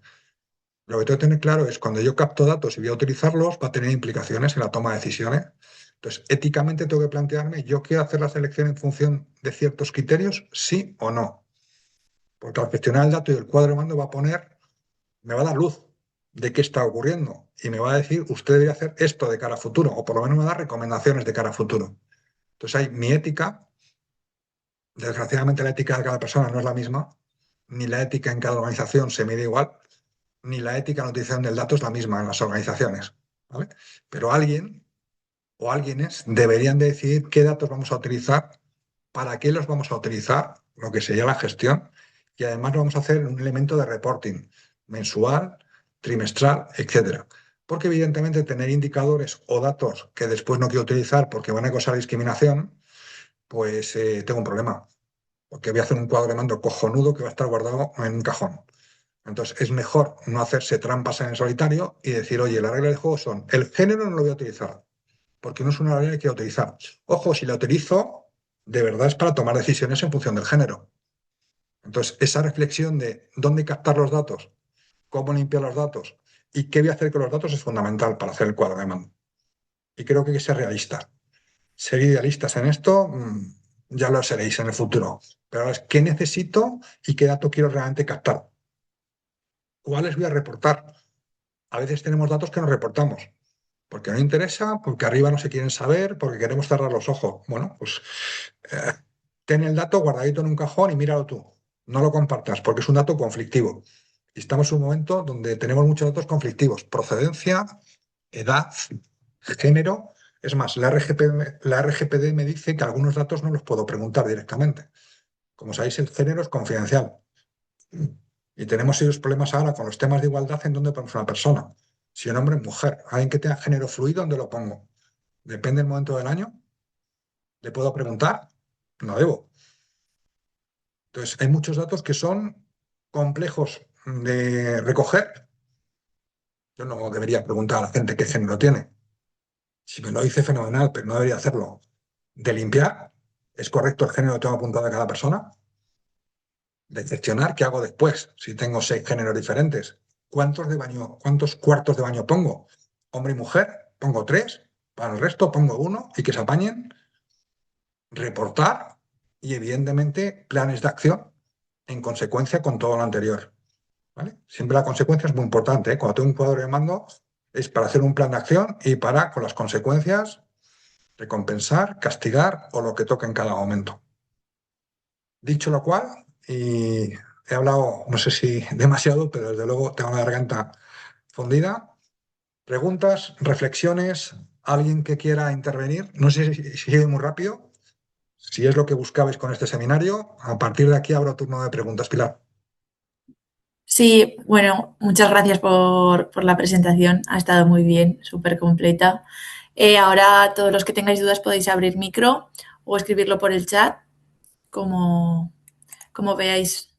Lo que tengo que tener claro es cuando yo capto datos y voy a utilizarlos, va a tener implicaciones en la toma de decisiones. Entonces, éticamente tengo que plantearme, ¿yo quiero hacer la selección en función de ciertos criterios, sí o no? Porque al gestionar el dato y el cuadro de mando me va a dar luz de qué está ocurriendo y me va a decir, usted debe hacer esto de cara a futuro, o por lo menos me va a dar recomendaciones de cara a futuro. Entonces, hay mi ética. Desgraciadamente, la ética de cada persona no es la misma, ni la ética en cada organización se mide igual, ni la ética en la utilización del dato es la misma en las organizaciones, ¿vale? Pero alguien o alguienes deberían de decidir qué datos vamos a utilizar, para qué los vamos a utilizar, lo que sería la gestión, y además lo vamos a hacer en un elemento de reporting mensual, trimestral, etcétera. Porque evidentemente tener indicadores o datos que después no quiero utilizar porque van a causar discriminación, pues tengo un problema, porque voy a hacer un cuadro de mando cojonudo que va a estar guardado en un cajón. Entonces, es mejor no hacerse trampas en el solitario y decir, oye, las reglas del juego son, el género no lo voy a utilizar, porque no es una regla que quiero utilizar. Ojo, si la utilizo, de verdad es para tomar decisiones en función del género. Entonces, esa reflexión de dónde captar los datos, cómo limpiar los datos y qué voy a hacer con los datos es fundamental para hacer el cuadro de mando. Y creo que hay que ser realista. Ser idealistas en esto, ya lo seréis en el futuro. Pero ahora es qué necesito y qué dato quiero realmente captar. ¿Cuáles voy a reportar? A veces tenemos datos que no reportamos, porque no interesa, porque arriba no se quieren saber, porque queremos cerrar los ojos. Bueno, pues eh, ten el dato guardadito en un cajón y míralo tú. No lo compartas, porque es un dato conflictivo. Y estamos en un momento donde tenemos muchos datos conflictivos. Procedencia, edad, género. Es más, la RGPD me dice que algunos datos no los puedo preguntar directamente. Como sabéis, el género es confidencial. Y tenemos serios problemas ahora con los temas de igualdad en dónde ponemos a una persona. Si un hombre o mujer, alguien que tenga género fluido, ¿dónde lo pongo? Depende del momento del año. ¿Le puedo preguntar? No debo. Entonces, hay muchos datos que son complejos de recoger. Yo no debería preguntar a la gente qué género tiene. Si me lo dice, fenomenal, pero no debería hacerlo. De limpiar, ¿es correcto el género que tengo apuntado de cada persona? De gestionar, ¿qué hago después? Si tengo 6 géneros diferentes, ¿cuántos cuartos de baño pongo? Hombre y mujer, pongo 3, para el resto pongo uno y que se apañen, reportar y evidentemente planes de acción en consecuencia con todo lo anterior. ¿Vale? Siempre la consecuencia es muy importante, ¿eh? Cuando tengo un cuadro de mando es para hacer un plan de acción y para, con las consecuencias, recompensar, castigar o lo que toque en cada momento. Dicho lo cual, y he hablado, no sé si demasiado, pero desde luego tengo la garganta fundida. Preguntas, reflexiones, alguien que quiera intervenir. No sé si he ido muy rápido. Si es lo que buscabais con este seminario, a partir de aquí abro turno de preguntas, Pilar. Sí, bueno, muchas gracias por la presentación. Ha estado muy bien, súper completa. Ahora todos los que tengáis dudas podéis abrir micro o escribirlo por el chat, como, como veáis